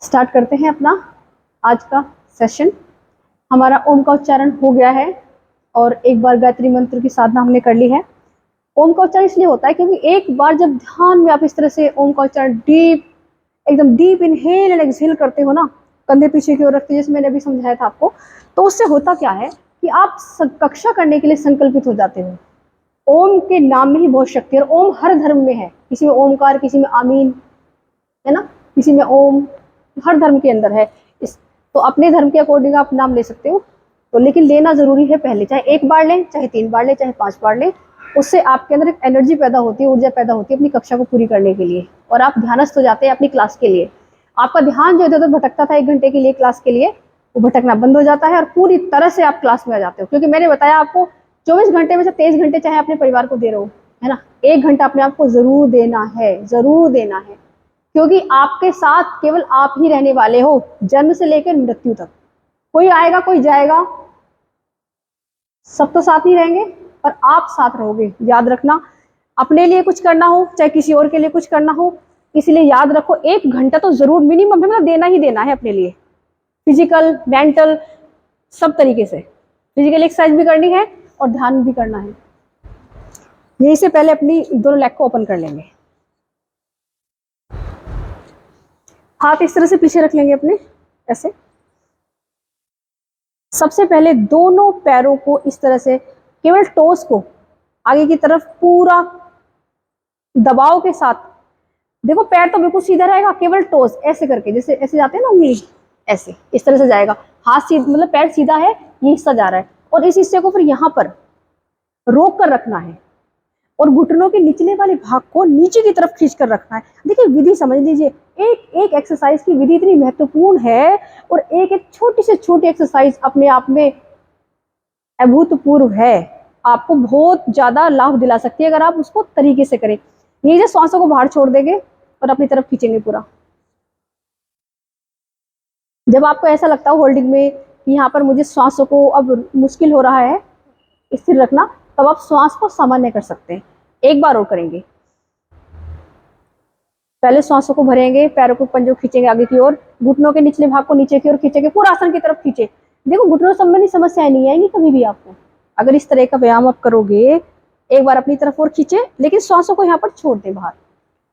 Start करते हैं अपना आज का सेशन। हमारा ओम का उच्चारण हो गया है और एक बार गायत्री मंत्र की साधना हमने कर ली है। ओम का उच्चारण इसलिए होता है क्योंकि एक बार जब ध्यान में आप इस तरह से ओम का उच्चारण एकदम डीप इनहेल एंड एक्सहेल करते हो ना, कंधे पीछे की ओर रखते, जैसे मैंने अभी समझाया था आपको, तो उससे होता क्या है कि आप कक्षा करने के लिए संकल्पित हो जाते हो। ओम के नाम में ही बहुत शक्ति है और ओम हर धर्म में है, किसी में ओमकार, किसी में आमीन, है ना, किसी में ओम, हर धर्म के अंदर है। तो अपने धर्म के अकॉर्डिंग आप नाम ले सकते हो, तो लेकिन लेना जरूरी है पहले, चाहे एक बार लें, चाहे 3 बार लें, चाहे 5 बार लें। उससे आपके अंदर एक एनर्जी पैदा होती है, ऊर्जा पैदा होती है अपनी कक्षा को पूरी करने के लिए, और आप ध्यानस्थ हो जाते हैं अपनी क्लास के लिए। आपका ध्यान जो इधर उधर भटकता था 1 घंटे के लिए क्लास के लिए, वो भटकना बंद हो जाता है और पूरी तरह से आप क्लास में आ जाते हो। क्योंकि मैंने बताया आपको 24 घंटे में से 23 घंटे चाहे अपने परिवार को दे रहे हो, है ना, 1 घंटा अपने आप को जरूर देना है, जरूर देना है। क्योंकि आपके साथ केवल आप ही रहने वाले हो, जन्म से लेकर मृत्यु तक। कोई आएगा, कोई जाएगा, सब तो साथ ही रहेंगे, पर आप साथ रहोगे, याद रखना। अपने लिए कुछ करना हो, चाहे किसी और के लिए कुछ करना हो, इसलिए याद रखो 1 घंटा तो जरूर मिनिमम है, मतलब देना ही देना है अपने लिए, फिजिकल, मेंटल, सब तरीके से। फिजिकल एक्सरसाइज भी करनी है और ध्यान भी करना है। यहीं से पहले अपनी दोनों लेग को ओपन कर लेंगे। हाथ इस तरह से पीछे रख लेंगे अपने, ऐसे। सबसे पहले दोनों पैरों को इस तरह से, केवल टोस को आगे की तरफ पूरा दबाव के साथ, देखो पैर तो बिल्कुल सीधा रहेगा, केवल टोस ऐसे करके, जैसे ऐसे जाते हैं ना उंगली, ऐसे इस तरह से जाएगा। हाथ सीधा, मतलब पैर सीधा है, ये हिस्सा जा रहा है, और इस हिस्से को फिर यहाँ पर रोक कर रखना है और घुटनों के निचले वाले भाग को नीचे की तरफ खींच कर रखना है। देखिए विधि समझ लीजिए, एक एक एक्सरसाइज की विधि इतनी महत्वपूर्ण है, और एक एक छोटी से छोटी एक्सरसाइज अपने आप में अभूतपूर्व है, आपको बहुत ज्यादा लाभ दिला सकती है अगर आप उसको तरीके से करें। ये जो श्वासों को बाहर छोड़ देंगे और अपनी तरफ खींचेंगे पूरा। जब आपको ऐसा लगता हो होल्डिंग में कि यहाँ पर मुझे श्वासों को अब मुश्किल हो रहा है स्थिर रखना, तब आप श्वास को सामान्य कर सकते हैं। एक बार और करेंगे। पहले श्वासों को भरेंगे, पैरों को, पंजों खींचेंगे आगे की ओर, घुटनों के निचले भाग को नीचे की ओर खींचेंगे, पूरा आसन की तरफ खींचे। देखो घुटनों संबंधी समस्याएं नहीं आएंगी कभी भी आपको, अगर इस तरह का व्यायाम आप करोगे। एक बार अपनी तरफ और खींचे, लेकिन श्वासों को यहाँ पर छोड़ दें बाहर।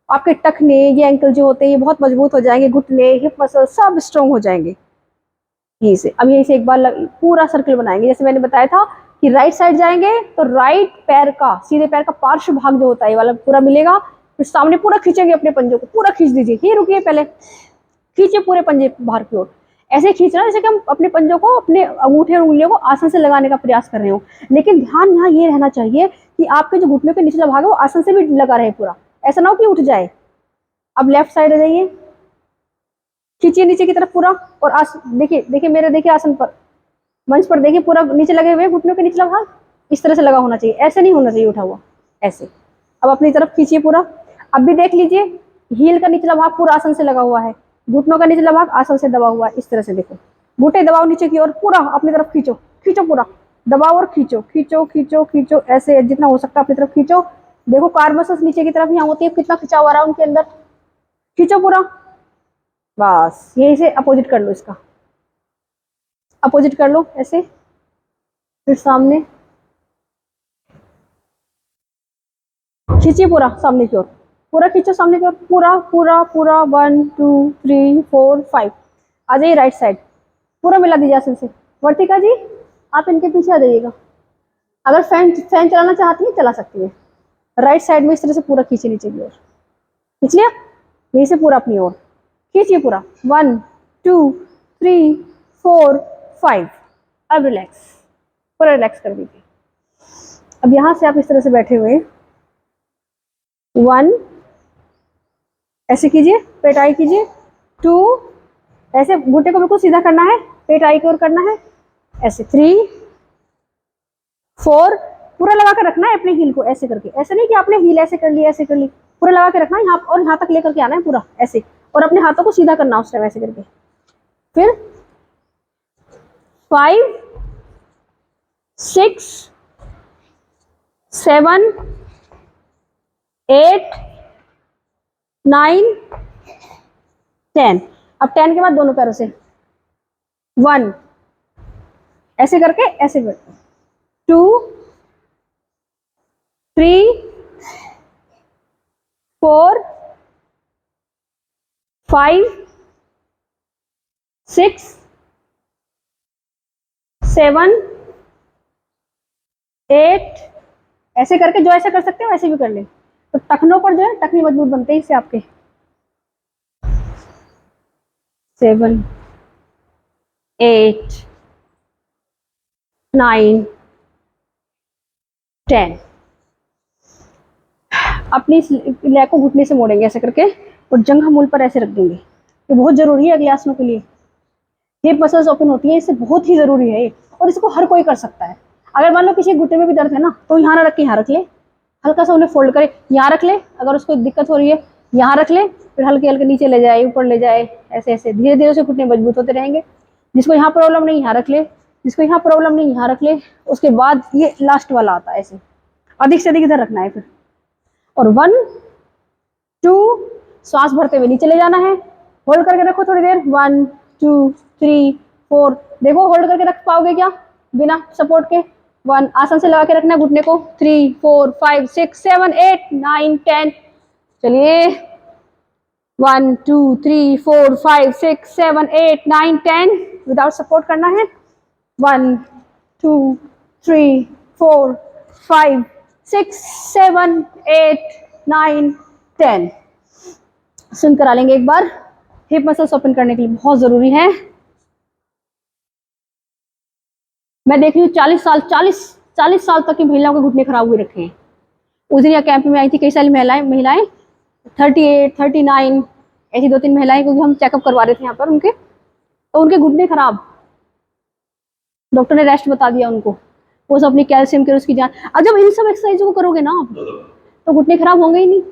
आपके टखने, ये एंकल जो होते हैं, ये बहुत मजबूत हो जाएंगे, घुटने, हिप मसल सब स्ट्रॉन्ग हो जाएंगे। यहीं से अब, यहीं से एक बार पूरा सर्कल बनाएंगे। जैसे मैंने बताया था कि राइट साइड जाएंगे तो राइट पैर का, सीधे पैर का पार्श्व भाग जो होता है ये वाला पूरा मिलेगा। फिर सामने पूरा खींचेंगे अपने पंजों को, पूरा खींच दीजिए। ही रुकिए, पहले खींचे पूरे पंजे बाहर की ओर, ऐसे खींचना जैसे कि हम अपने पंजों को, अपने अंगूठे और उंगलियों को आसन से लगाने का प्रयास कर रहे हो। लेकिन ध्यान यहाँ ये रहना चाहिए कि आपके जो घुटनों के निचला भाग है वो आसन से भी लगा रहे पूरा, ऐसा ना हो कि उठ जाए। अब लेफ्ट साइड आ जाइए, खींचिए नीचे की तरफ पूरा, और देखिए देखिए मेरे, देखिए आसन पर, मंच पर देखिए, पूरा नीचे लगे हुए घुटनों के निचला भाग इस तरह से लगा होना चाहिए, ऐसे नहीं होना चाहिए उठा हुआ, ऐसे। अब अपनी तरफ खींचिए पूरा। अब भी देख लीजिए, हील का निचला भाग पूरा आसन से लगा हुआ है, घुटनों का निचला भाग आसन से दबा हुआ है, इस तरह से देखो। घुटे दबाओ नीचे की ओर, पूरा अपनी तरफ खींचो, खींचो पूरा, दबाओ और खींचो, खींचो खींचो खींचो, ऐसे जितना हो सकता है अपनी तरफ खींचो। देखो कार मसल्स नीचे की तरफ यहाँ होती है, कितना खिंचाव आ रहा है उनके अंदर, खींचो पूरा। बस यही से अपोजिट कर लो, इसका अपोजिट कर लो ऐसे, फिर सामने खींचिए पूरा सामने की ओर, पूरा खींचो सामने की ओर, पूरा पूरा पूरा। 1 2 3 4 5। आ जाइए राइट साइड, पूरा मिला दीजिए आसन से। वर्तिका जी आप इनके पीछे आ जाइएगा, अगर फैन फैन चलाना चाहती है चला सकती है। राइट साइड में इस तरह से पूरा खींचे नीचे की ओर, खींच लिया, यहीं से पूरा अपनी ओर खींचिए पूरा। 1 2 3 4 5। अब रिलैक्स, पूरा रिलैक्स कर दीजिए। अब यहाँ से आप इस तरह से बैठे हुए 1 ऐसे कीजिए, पेट आई कीजिए। 2 ऐसे घुटने को बिल्कुल सीधा करना है, पेट आई की ओर करना है, ऐसे। 3 4 पूरा लगा कर रखना है अपने हील को, ऐसे करके, ऐसे नहीं कि आपने हील ऐसे कर ली, ऐसे कर ली, पूरा लगा के रखना है यहाँ, और यहाँ तक लेकर के आना है पूरा ऐसे, और अपने हाथों को सीधा करना उस टाइम ऐसे करके। फिर 5 6 7 8 9 10। अब 10 के बाद दोनों पैरों से 1 ऐसे करके ऐसे करके 2 3 4 5 6 7 8 ऐसे करके जो ऐसा कर सकते हो वैसे भी कर ले। तो टखनों पर जो है टखनी मजबूत बनते हैं इससे आपके। 7 8 9 10। अपनी लेग को घुटने से मोड़ेंगे ऐसे करके और जंघा मूल पर ऐसे रख देंगे। ये बहुत जरूरी है अगले आसनों के लिए। हिप मसल्स ओपन होती है, इससे बहुत ही जरूरी है ये, और इसको हर कोई कर सकता है। अगर मान लो किसी घुटने में भी दर्द है ना, तो यहाँ ना रख के यहाँ रख ले, हल्का सा उन्हें फोल्ड करे, यहाँ रख ले। अगर उसको दिक्कत हो रही है यहाँ रख ले, फिर हल्के हल्के नीचे ले जाए, ऊपर ले जाए, ऐसे ऐसे धीरे धीरे से घुटने मजबूत होते रहेंगे। जिसको यहाँ प्रॉब्लम नहीं यहाँ रख ले, जिसको यहाँ प्रॉब्लम नहीं यहाँ रख ले। उसके बाद ये लास्ट वाला आता है, ऐसे अधिक से अधिक इधर रखना है फिर। और 1 2 श्वास भरते हुए नीचे ले जाना है, होल्ड करके रखो थोड़ी देर। 1 2 3 4। देखो होल्ड करके रख पाओगे क्या बिना सपोर्ट के। 1 आसन से लगा के रखना है घुटने को। 3 4 5 6 7 8 9 10। चलिए 1 2 3 4 5 6 7 8 9 10 विदाउट सपोर्ट करना है। 1 2 3 4 5 6 7 8 9 10। सुन करा लेंगे एक बार। हिप मसल्स ओपन करने के लिए बहुत जरूरी है। मैं देख रही हूँ 40 साल तक की महिलाओं के घुटने खराब हुए रखे हैं। उस दिन यहाँ कैंप में आई थी कई सारी महिलाएं 38 39 ऐसी 2-3 महिलाएं, क्योंकि हम चेकअप करवा रहे थे यहाँ पर उनके, तो उनके घुटने खराब, डॉक्टर ने रेस्ट बता दिया उनको। वो सब अपनी कैल्शियम के उसकी जान। अब जब इन सब एक्सरसाइजों को करोगे ना आप, तो घुटने खराब होंगे ही नहीं।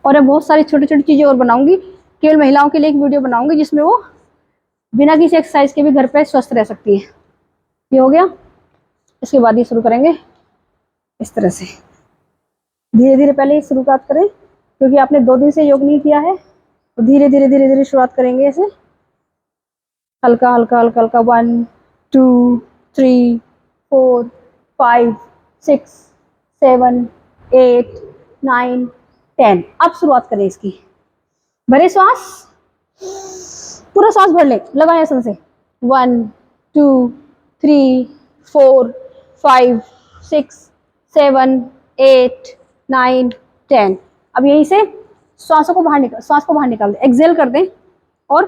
और मैं बहुत सारी छोटी छोटी चीजें और बनाऊंगी, केवल महिलाओं के लिए एक वीडियो बनाऊंगी जिसमें वो बिना किसी एक्सरसाइज के भी घर पे स्वस्थ रह सकती है। ये हो गया। इसके बाद ये शुरू करेंगे इस तरह से, धीरे धीरे पहले शुरुआत करें, क्योंकि आपने 2 दिन से योग नहीं किया है। तो धीरे धीरे धीरे धीरे शुरुआत करेंगे ऐसे, हल्का हल्का हल्का हल्का। 1 2 3 4 5 6 7 8 9 10। अब शुरुआत करें इसकी। भरे श्वास, पूरा श्वास भर ले, लगाए आसन से। 1 2 3 4 5 6 7 8 9 10। अब यहीं से श्वास को बाहर निकाल दे, एक्सेल कर दें और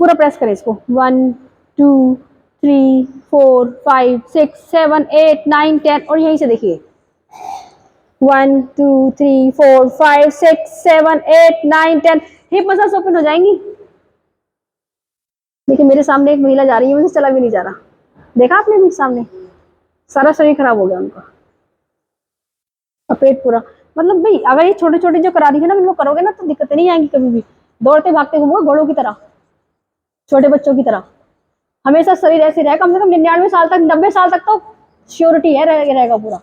पूरा प्रेस करें इसको। 1 2 3 4 5 6 7 8 9 10। और यहीं से देखिए 1 2 3 4 5 6 7 8 9 10। हिप मसल्स ओपन हो जाएंगी। देखिए मेरे सामने एक महिला जा रही है, मुझे चला भी नहीं जा रहा। देखा आपने भी सामने, सारा शरीर खराब हो गया उनका, और पेट पूरा। मतलब भाई अगर ये छोटे छोटे जो करा दी है ना, इनको करोगे ना तो दिक्कतें नहीं आएंगी कभी भी। दौड़ते भागते घूमोगे घोड़ों की तरह, छोटे बच्चों की तरह। हमेशा शरीर ऐसे रहे, कम से कम 99 साल तक, 90 साल तक तो श्योरिटी है रहेगा पूरा।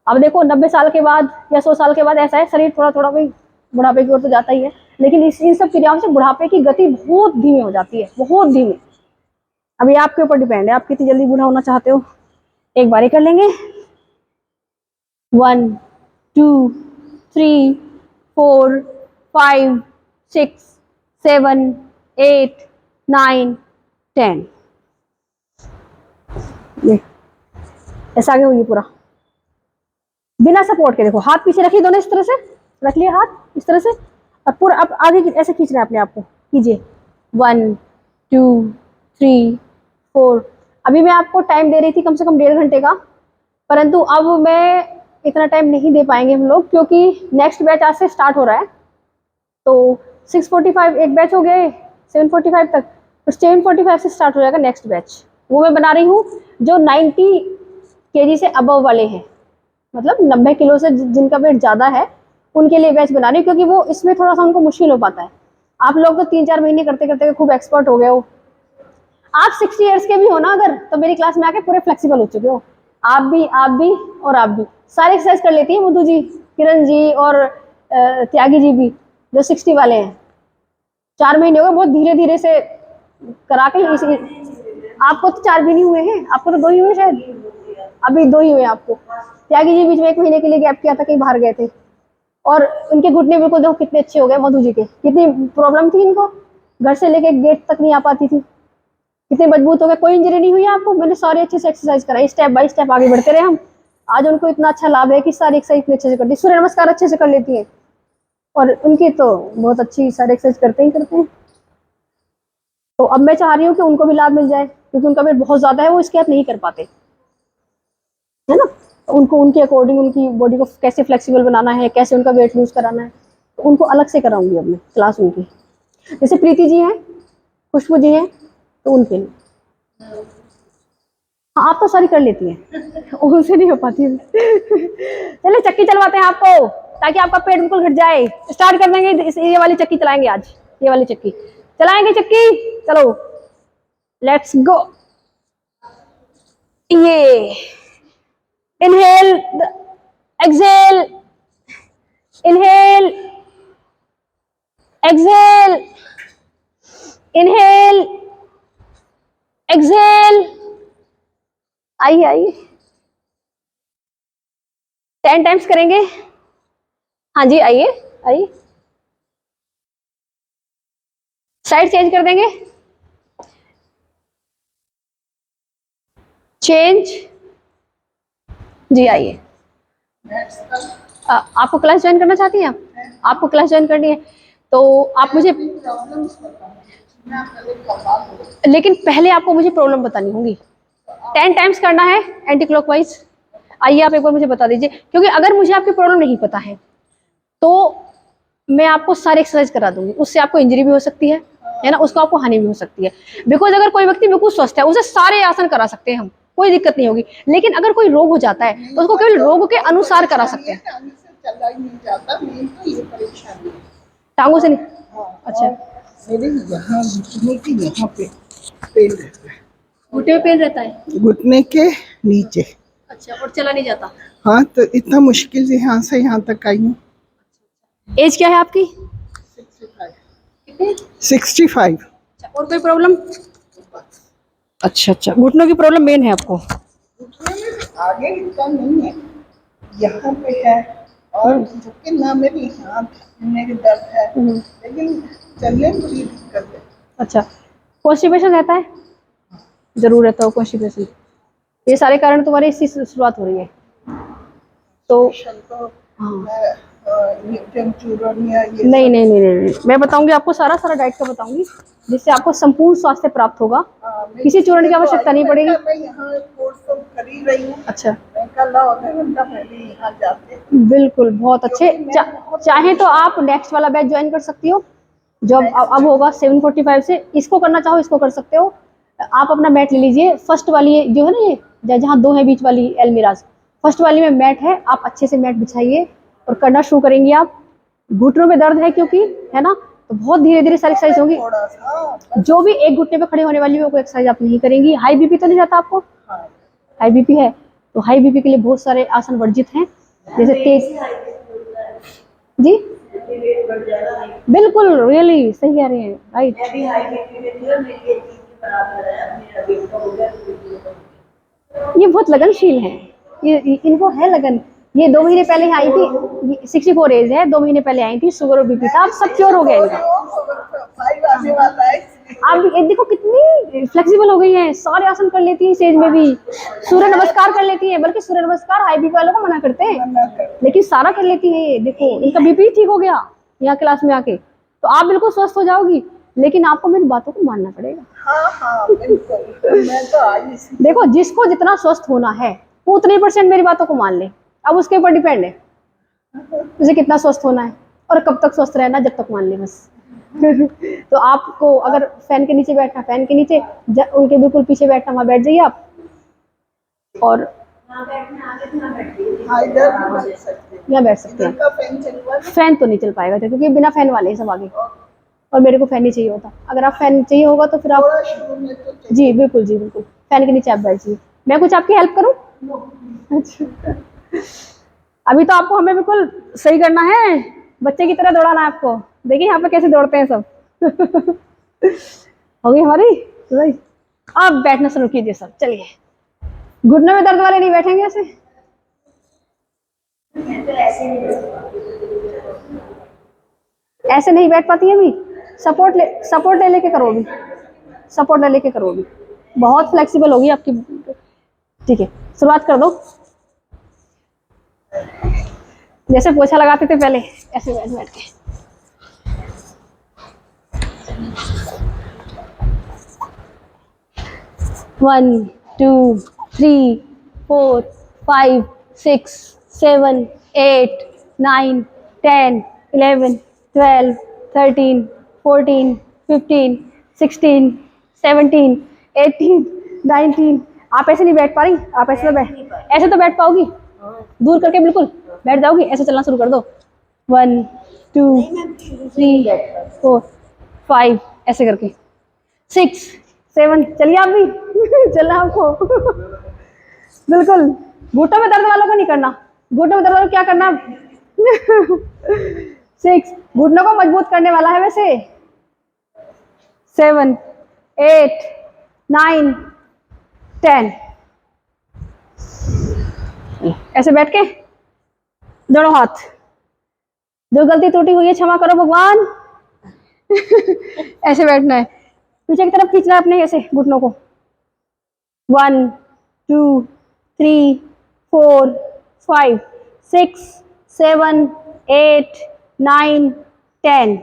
अब देखो 90 साल के बाद या 100 साल के बाद ऐसा है, शरीर थोड़ा थोड़ा भाई बुढ़ापे की ओर तो जाता ही है, लेकिन इन सब क्रियाओं से बुढ़ापे की गति बहुत धीमी हो जाती है, बहुत धीमी। अभी आपके ऊपर डिपेंड है, आप कितनी जल्दी बूढ़ा होना चाहते हो। एक बार ही कर लेंगे। 1 2 3 4 5 6 7 8 9 10। ये ऐसा आगे होइए पूरा बिना सपोर्ट के। देखो हाथ पीछे रखिए, दोनों इस तरह से रख लिए, हाथ इस तरह से। अब पूरा अब आगे ऐसे खींचना है अपने आप को, कीजिए। 1 2 3 4। अभी मैं आपको टाइम दे रही थी कम से कम 1.5 घंटे का, परंतु अब मैं इतना टाइम नहीं दे पाएंगे हम लोग, क्योंकि नेक्स्ट बैच आज से स्टार्ट हो रहा है। तो 6:45 एक बैच हो गए, 7:45 तक, तो 7:45 से स्टार्ट हो जाएगा नेक्स्ट बैच। वो मैं बना रही हूँ जो 90 kg से अबव वाले हैं, मतलब 90 किलो से जिनका वेट ज़्यादा है उनके लिए बैच बना रही हूँ, क्योंकि वो इसमें थोड़ा सा उनको मुश्किल हो पाता है। आप लोग तो 3-4 महीने करते करते खूब एक्सपर्ट हो गए हो। आप 60 ईयर्स के भी हो ना अगर, तो मेरी क्लास में आके पूरे फ्लेक्सिबल हो चुके हो। आप भी और आप भी सारे एक्सरसाइज कर लेती है, मधु जी, किरण जी और त्यागी जी भी। जो 60 वाले हैं। 4 महीने हो गए, बहुत धीरे धीरे से करा के आपको तो 4 भी नहीं हुए हैं, आपको तो 2 ही हुए शायद, अभी 2 ही हुए आपको। त्यागी जी बीच में 1 महीने के लिए गैप किया था, कहीं बाहर गए थे, और उनके घुटने बिल्कुल देखो कितने अच्छे हो गए। मधु जी के कितनी प्रॉब्लम थी इनको, घर से लेके गेट तक नहीं आ पाती थी, कितने मजबूत हो गए। कोई इंजरी नहीं हुई आपको, मैंने सारी अच्छे से एक्सरसाइज कराई, स्टेप बाय स्टेप आगे बढ़ते रहे हम। आज उनको इतना अच्छा लाभ है कि सारी एक्सरसाइज इतने अच्छे से करती है, सूर्य नमस्कार अच्छे से कर लेती है, और उनकी तो बहुत अच्छी सारी एक्सरसाइज करते ही करते हैं। तो अब मैं चाह रही हूँ कि उनको भी लाभ मिल जाए, क्योंकि उनका वेट बहुत ज्यादा है, वो इसके आप नहीं कर पाते, है ना। उनको उनके अकॉर्डिंग उनकी बॉडी को कैसे फ्लेक्सिबल बनाना है, कैसे उनका वेट लूज कराना है, तो उनको अलग से कराऊंगी अब मैं क्लास उनकी। जैसे प्रीति जी हैं, खुशबू जी हैं, तो उनके लिए। हाँ, आप तो सारी कर लेती हैं, उनसे नहीं हो पाती। चलिए चक्की चलवाते हैं आपको, ताकि आपका पेट बिल्कुल घट जाए। स्टार्ट कर देंगे, ये वाली चक्की चलाएंगे आज, ये वाली चक्की चलाएंगे। चक्की चलो, लेट्स गो। ये inhale, exhale, inhale, exhale, inhale, exhale. आइए आइए, 10 टाइम्स करेंगे। हाँ जी, आइए आइए, साइड चेंज कर देंगे, चेंज जी। आइए, आपको क्लास ज्वाइन करना चाहती हैं आप? आपको क्लास ज्वाइन करनी है तो आप मुझे, लेकिन पहले आपको मुझे प्रॉब्लम बतानी होगी। 10 टाइम्स करना है एंटी क्लॉकवाइज। आइए आप एक बार मुझे बता दीजिए, क्योंकि अगर मुझे आपकी प्रॉब्लम नहीं पता है तो मैं आपको सारी एक्सरसाइज करा दूंगी, उससे आपको इंजरी भी हो सकती है ना, उसको आपको हानि भी हो सकती है। बिकॉज अगर कोई व्यक्ति बिल्कुल स्वस्थ है, उसे सारे आसन करा सकते हैं हम, कोई दिक्कत नहीं होगी। लेकिन अगर कोई रोग हो जाता है तो उसको केवल रोग के अनुसार करा सकते हैं। टांगों से नहीं? अच्छा, मेरे यहाँ घुटने के यहाँ पे पेन रहता है, घुटने में पेन रहता है? घुटने के नीचे। अच्छा, और चला नहीं जाता? हाँ, तो इतना मुश्किल से यहाँ से यहाँ तक आई हूँ। एज क्या है आपकी? 65। अच्छा, और कोई प्रॉब्लम? अच्छा अच्छा, घुटनों की प्रॉब्लम मेन है आपको? घुटने में आगे इतना नहीं है, यहाँ पे है, और झुके ना में भी हाथ में दर्द है, लेकिन चलने में बड़ी दिक्कत है। अच्छा, कॉन्स्टिपेशन रहता है? जरूर रहता हो कॉन्स्टिपेशन। ये सारे कारण तुम्हारे इसी से शुरुआत हो रही है। तो हाँ, नहीं नहीं नहीं नहीं, मैं बताऊंगी आपको, सारा सारा डाइट का बताऊंगी, जिससे आपको संपूर्ण स्वास्थ्य प्राप्त होगा। किसी चूर्ण की आवश्यकता नहीं पड़ेगी। मैं यहाँ कोर्स तो कर ही रही हूँ। अच्छा, मैं कल आधा घंटा पहले यहाँ जाते। बिल्कुल, बहुत अच्छे। चाहे तो आप नेक्स्ट वाला बैच ज्वाइन कर सकती हो, जो अब होगा 7:45 से। इसको करना चाहो इसको कर सकते हो। आप अपना मैट ले लीजिए, फर्स्ट वाली जो है ना, ये जहाँ 2 है बीच वाली एलमिराज, फर्स्ट वाली में मैट है, आप अच्छे से मैट बिछाइए और करना शुरू करेंगी आप। घुटनों में दर्द है क्योंकि, है ना, तो बहुत धीरे धीरे सारी एक्सरसाइज होगी। जो भी एक घुटने पे खड़े होने वाली है, वो एक्सरसाइज आप नहीं करेंगी। हाई बीपी तो नहीं रहता आपको? हाई बीपी है तो हाई बीपी के लिए बहुत सारे आसन वर्जित हैं, जैसे तेज जी, बिल्कुल, रियली सही कह रहे हैं, राइट। ये बहुत लगनशील हैं, ये इनको है लगन। ये 2 महीने पहले आई थी, 64 एज है, 2 महीने पहले आई थी, शुगर और बीपी था, अब सब क्योर हो गया इनका। अब ये देखो कितनी फ्लेक्सिबल हो गई है, सारे आसन कर लेती है इस एज में भी, सूर्य नमस्कार कर लेती है, बल्कि सूर्य नमस्कार हाई बीपी वालों को मना करते हैं, लेकिन सारा कर लेती है ये। देखो इनका बीपी ठीक हो गया यहाँ क्लास में आके, तो आप बिल्कुल स्वस्थ हो जाओगी। लेकिन आपको मेरी बातों को मानना पड़ेगा। हाँ हाँ बिल्कुल, मैं तो आई। देखो जिसको जितना स्वस्थ होना है वो उतने % मेरी बातों को मान ले, अब उसके ऊपर डिपेंड है उसे कितना स्वस्थ होना है और कब तक स्वस्थ रहना, जब तक मान ले बस। तो आपको अगर फैन के नीचे बैठना, फैन के नीचे, उनके बिल्कुल पीछे बैठना, वहां बैठ जाइए आप। और यहाँ बैठ सकते हैं। फैन तो नहीं चल पाएगा क्योंकि बिना फैन वाले हैं सब आगे, और मेरे को फैन नहीं चाहिए होता। अगर आप फैन चाहिए होगा तो फिर आप जी बिल्कुल, जी बिल्कुल, फैन के नीचे आप बैठिए। मैं कुछ आपकी हेल्प करूं? अच्छा, अभी तो आपको हमें बिल्कुल सही करना है, बच्चे की तरह दौड़ाना है आपको। देखिए यहाँ पे कैसे दौड़ते हैं सब। हो गई हमारी भाई। अब बैठना शुरू कीजिए सब, चलिए। घुटनों में दर्द वाले नहीं बैठेंगे ऐसे। ऐसे नहीं बैठ पाती है अभी। सपोर्ट ले लेके करो अभी। सपोर्ट ले लेके करो अभी। बहुत फ्लेक्सिबल होगी आपकी। ठीक है, शुरुआत कर दो। जैसे पोछा लगाते थे पहले, ऐसे बैठ बैठ के। One, two, three, four, five, six, seven, eight, nine, 10, 11, 12, 13, 14, 15, 16, 17, 18, 19। आप ऐसे नहीं बैठ पा रही, आप ऐसे तो बैठ पाओगी। दूर करके बिल्कुल बैठ जाओगी। ऐसे चलना शुरू कर दो। 1, 2, 3, 4, 5, ऐसे करके 6, 7। चलिए आप भी। चलना आपको। बिल्कुल। घुटनों में दर्द वालों को नहीं करना। घुटनों में दर्द वालों को क्या करना? 6, घुटनों को मजबूत करने वाला है वैसे। 7, 8, 9, 10। ऐसे बैठ के दोनों हाथ। जो गलती त्रुटि हुई है क्षमा करो भगवान। ऐसे बैठना है, पीछे की तरफ खींचना है अपने ऐसे घुटनों को। 1, 2, 3, 4, 5, 6, 7, 8, 9, 10।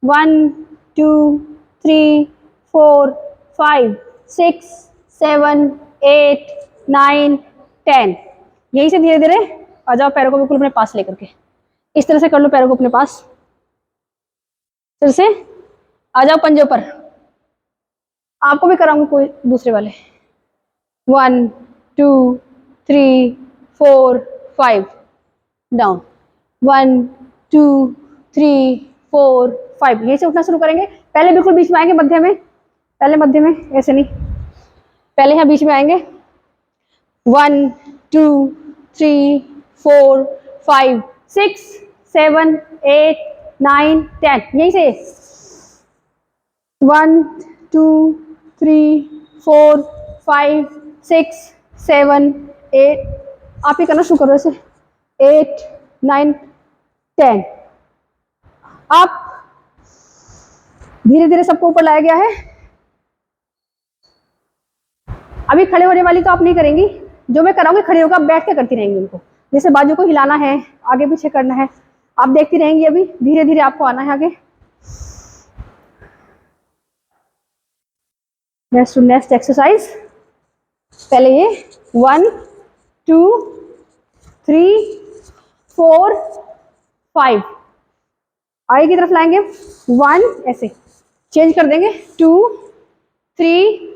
1, 2, 3, 4, 5, 6, 7, 8, 9, 10। यहीं से धीरे धीरे आ जाओ, पैरों को बिल्कुल अपने पास लेकर के। इस तरह से कर लो पैरों को अपने पास। फिर से आ जाओ पंजों पर। आपको भी कराऊंगी कोई दूसरे वाले। 1, 2, 3, 4, 5 डाउन। 1, 2, 3, 4, 5। यहीं से उठना शुरू करेंगे। पहले बिल्कुल बीच में आएंगे, मध्य में। पहले मध्य में, ऐसे नहीं, पहले यहाँ बीच में आएंगे। 1, 2, 3, 4, 5, 6, 7, 8, 9, 10। यहीं से 1, 2, 3, 4, 5, 6, 7, 8। आप ही करना शुरू करो ऐसे। 8, 9, 10। आप धीरे धीरे सबको ऊपर लाया गया है। अभी खड़े होने वाली तो आप नहीं करेंगी। जो मैं कराऊंगी खड़े होकर आप बैठ के करती रहेंगी उनको। जैसे बाजू को हिलाना है, आगे पीछे करना है, आप देखती रहेंगी। अभी धीरे धीरे आपको आना है आगे। Next exercise. पहले ये 1, 2, 3, 4, 5 आगे की तरफ लाएंगे। 1 ऐसे चेंज कर देंगे। 2, 3,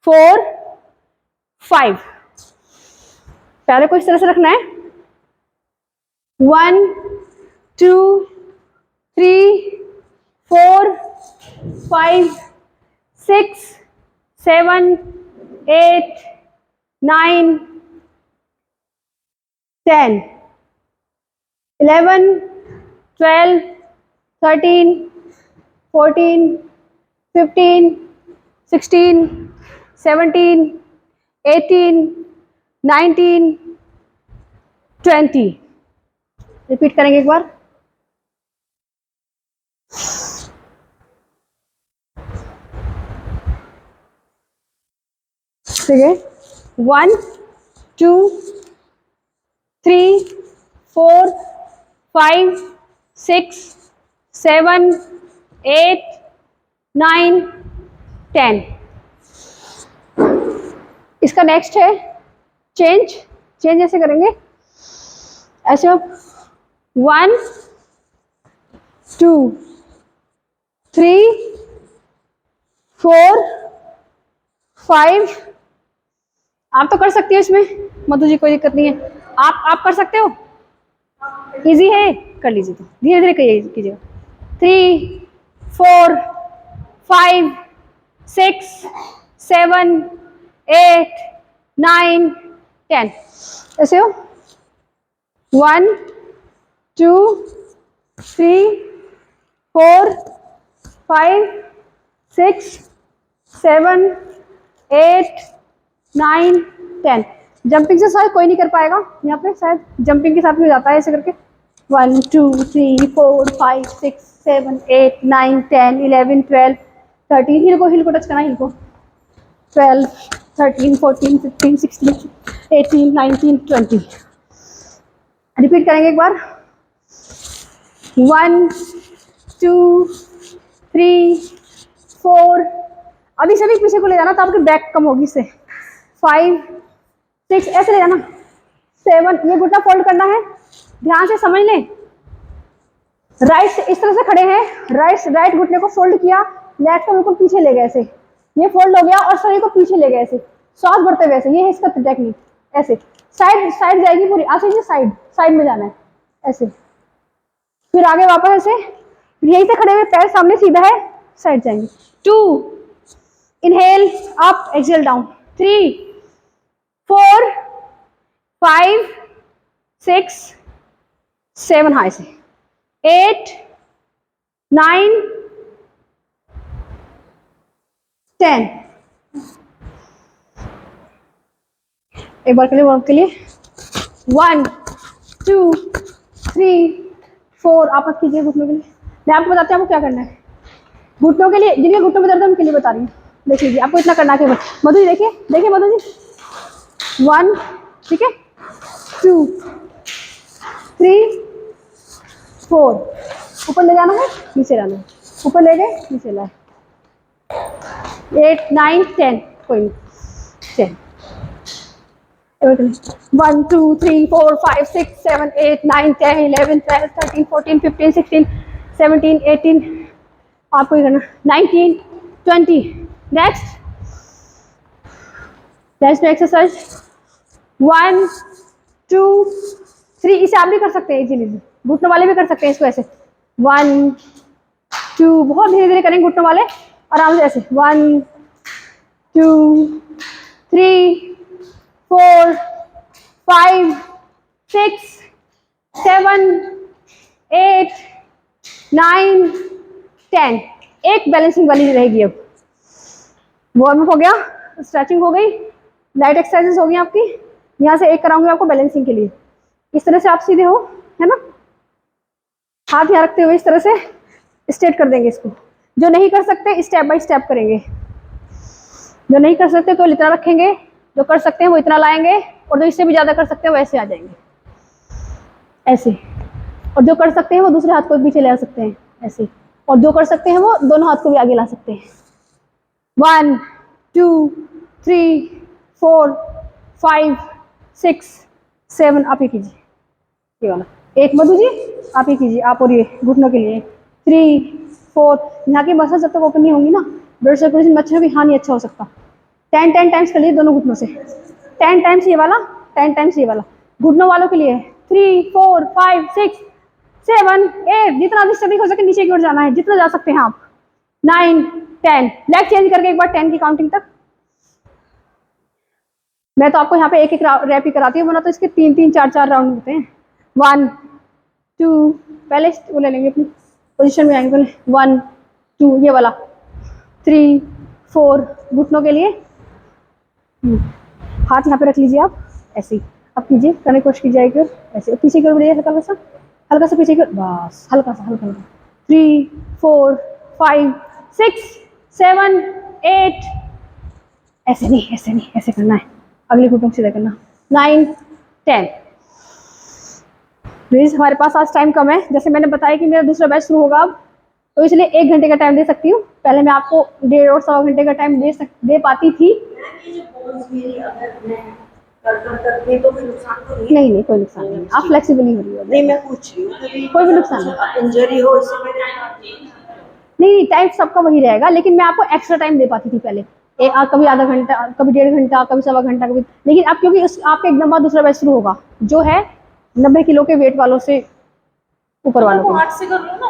4, 5। पैरों को इस तरह से रखना है। 1, 2, 3, 4, 5, 6, 7, 8, 9, 10, 11, 12, 13, 14, 15, 16, 17, 18, 19, 20। रिपीट करेंगे एक बार। ठीक है। 1, 2, 3, 4, 5, 6, 7, 8, 9, 10। इसका नेक्स्ट है चेंज। चेंज ऐसे करेंगे, ऐसे आप 1, 2, 3, 4, 5। आप तो कर सकती हो इसमें, मधु जी, कोई दिक्कत नहीं है। आप कर सकते हो, इजी है, कर लीजिए। तो धीरे धीरे कीजिएगा। 3, 4, 5, 6, 7, 8, 9, 10। ऐसे हो। 1, 2, 3, 4 5 6 7 8 9 10। जंपिंग से शायद कोई नहीं कर पाएगा, यहाँ पे शायद जंपिंग के साथ भी हो जाता है ऐसे करके। 1 2 3 4 5 6 7 8 9 10 11 12 13। हिल को टच करना, हिल को। 12 13 14 15 16 18 19 20। रिपीट करेंगे एक बार। 1 2 3 4। अभी सभी पीछे को ले जाना तो आपकी बैक कम होगी इससे। 5 6 ऐसे ले जाना। 7। ये घुटना फोल्ड करना है, ध्यान से समझ लें। राइट इस तरह से खड़े हैं, राइट घुटने को फोल्ड किया, लेफ्ट को बिल्कुल पीछे ले गए ऐसे, ये फोल्ड हो गया और शरीर को पीछे ले गए ऐसे, श्वास भरते हुए ऐसे। ये है इसका टेक्निक। ऐसे साइड जाएगी पूरी, ऐसे साइड में जाना है ऐसे। फिर आगे वापस ऐसे, यहीं से खड़े हुए पैर सामने सीधा है, साइड जाएंगे। 2 inhale up, exhale down. 3 4 5 6 7 high से। 8 9 10। एक बार के लिए वर्क के लिए 1 2 3 4। आप मत कीजिए घुटनों के लिए, मैं आपको बताती हूँ आपको क्या करना है। घुटनों के लिए, जिनके घुटनों में दर्द है उनके लिए बता रही हूँ। देख लीजिए, आपको इतना करना है। मधु जी देखिए मधु जी। 1 ठीक है, 2 3 4। ऊपर ले जाना है, नीचे लाना है, ऊपर ले गए नीचे लाए। 8 9 10। कोई नहीं, 10। 1 2 3 4 5 6 7 8 9 10 11 12 13 14 15 16 17 18। आपको ये करना 19 20। Next exercise 1 2 3। इसे आप भी कर सकते हैं इजीली, घुटनों वाले भी कर सकते हैं इसको ऐसे। 1 2, बहुत धीरे धीरे करेंगे घुटनों वाले, आराम से ऐसे। 1 2 3 4 5 6 7 8 9 10। एक बैलेंसिंग वाली रहेगी। अब वार्म अप हो गया, स्ट्रेचिंग हो गई, लाइट एक्सरसाइजेस हो गई आपकी। यहाँ से एक कराऊंगी आपको बैलेंसिंग के लिए। इस तरह से आप सीधे हो, है ना, हाथ यहाँ रखते हुए इस तरह से स्ट्रेट कर देंगे इसको। जो नहीं कर सकते स्टेप बाय स्टेप करेंगे। जो नहीं कर सकते तो इतना रखेंगे, जो कर सकते हैं वो इतना लाएंगे, और जो इससे भी ज्यादा कर सकते हैं वैसे आ जाएंगे ऐसे। और जो कर सकते हैं वो दूसरे हाथ को पीछे ले आ सकते हैं ऐसे, और जो कर सकते हैं वो दोनों हाथ को भी आगे ला सकते हैं। 1 2 3 4 5 6 7। आप ये कीजिए, ये वाला एक मधु जी आप ही कीजिए, आप और ये घुटनों के लिए। 3 4। यहाँ की मसल जब तक ओपन नहीं होंगी ना, ब्लड सर्कुलेशन में अच्छा भी हाँ नहीं अच्छा हो सकता। 10 टाइम्स कर लिए दोनों घुटनों से। 10 टाइम्स ये वाला, 10 टाइम्स ये वाला। घुटनों वालों के लिए 3 4 5 6 7 8। जितना अधिक हो सके नीचे की ओर जाना है, जितना जा सकते हैं आप। 9 10। लेग चेंज करके एक बार 10 की काउंटिंग तक। मैं तो आपको यहाँ पे एक एक रैप ही कराती हूँ, वरना तो इसके 3 3 4 4 राउंड होते हैं। 1 2। पहले वो ले लेंगे, अपनी पोजीशन में आएंगे पहले। 1 2 ये वाला। 3 4 घुटनों के लिए। हाथ यहाँ पे रख लीजिए आप ऐसे ही। अब कीजिए, करने की कोशिश कीजिए कि ऐसे पीछे की ओर बढ़िए, हल्का सा पीछे की ओर, बस हल्का सा 3 4 5 6 7 8। ऐसे नहीं, ऐसे करना है। अगले घुटनों सीधा करना। 9 10। प्लीज, हमारे पास आज टाइम कम है, जैसे मैंने बताया कि मेरा दूसरा बैच शुरू होगा अब, तो इसलिए 1 घंटे का टाइम दे सकती हूँ। पहले मैं आपको 1.5 और 1.25 घंटे का टाइम दे पाती थी। नहीं कोई नुकसान नहीं, आप फ्लेक्सिबल ही हो रही हो। नहीं, मैं पूछ रही हूँ कोई भी नुकसान नहीं, इंजरी हो नहीं टाइम सबका वही रहेगा, लेकिन मैं आपको एक्स्ट्रा टाइम दे पाती थी पहले। कभी आधा घंटा, कभी 1.5 घंटा, कभी 1.25 घंटा, कभी। लेकिन अब क्योंकि आपके एकदम बाद दूसरा बैच शुरू होगा, जो है 90 किलो के वेट वालों से ऊपर वालों को। 8 से कर लो ना,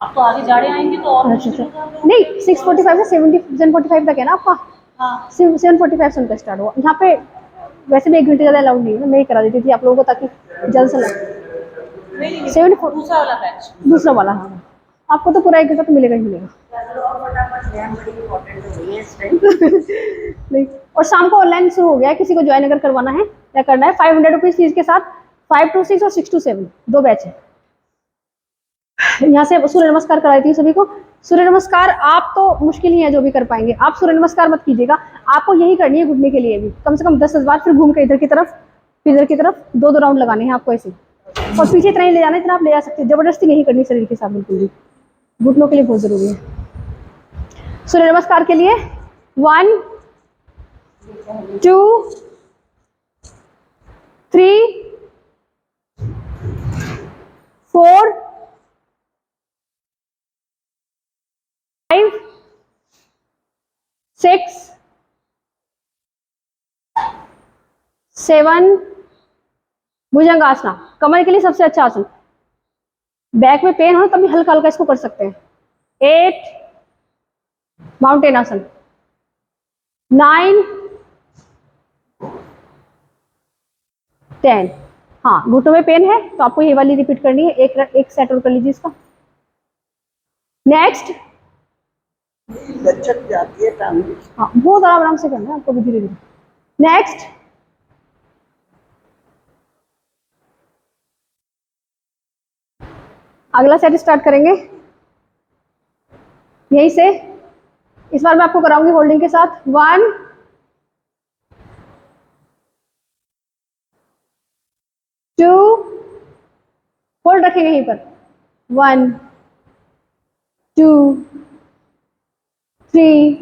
अब तो आगे जाड़े आएंगे तो और अच्छा नहीं, 6:45 से 7:45 तक है ना आपका। हाँ 7:45 से उनका स्टार्ट हुआ। यहाँ पे वैसे भी 1 घंटे ज़्यादा अलाउड नहीं है, मैं ही करा देती थी आप लोगों को, ताकि जल्द से नहीं 7 दूसरा वाला बैच। दूसरा वाला। हाँ आपको तो पूरा 1 घंटा तो मिलेगा ही मिलेगा। फटाफट मैम, बड़ी इंपॉर्टेंट हो गई है इस टाइम। नहीं, और शाम को ऑनलाइन शुरू हो गया है, किसी को ज्वाइन अगर करवाना है क्या करना है, 500 रुपीज फीस के साथ 5 to 6 और 6 to 7 2 बैच है। यहाँ से सूर्य नमस्कार कराई थी सभी को। सूर्य नमस्कार आप तो मुश्किल ही है जो भी कर पाएंगे, आप सूर्य नमस्कार मत कीजिएगा, आपको यही करनी है घुटने के लिए भी कम से कम 10 बार, फिर घूम के इधर की तरफ फिर इधर की तरफ 2 राउंड लगाने हैं आपको ऐसे, और पीछे इतना ही ले जाना है, इतना आप ले जा सकते हैं, जबरदस्ती नहीं करनी शरीर के साथ बिल्कुल भी, घुटनों के लिए बहुत जरूरी है। सूर्य नमस्कार के लिए 1 2 3 4 5 6 7 भुजंगासना, कमर के लिए सबसे अच्छा आसन। बैक में पेन हो तभी हल्का हल्का इसको कर सकते हैं। 8 माउंटेन आसन, 9 10। हाँ, घुटनों में पेन है तो आपको ये वाली रिपीट करनी है, एक सेट और कर लीजिए इसका। नेक्स्ट, लचक जाती है टांग। हाँ बहुत आराम से करना है आपको भी, धीरे धीरे। नेक्स्ट, अगला सेट स्टार्ट करेंगे यहीं से। इस बार मैं आपको कराऊंगी होल्डिंग के साथ। 1 2 होल्ड रखेंगे यहीं पर। 1 2 3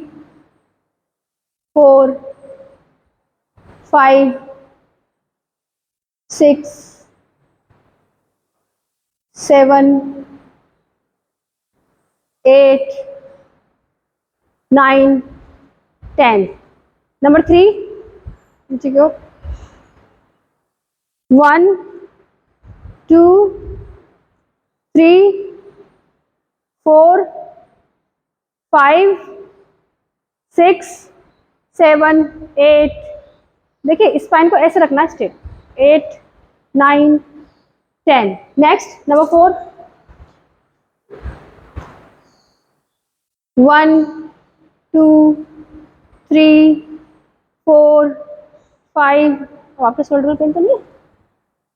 4 5 6 7 8 9 10। नंबर 3 नीचे की ओर। 1 2 3 4 5 6 7 8। देखिए स्पाइन को ऐसे रखना है स्ट्रेट। 8 9 10। Next, number 4। 1 2 3 4 5। आपके शोल्डर पेन तो नहीं है?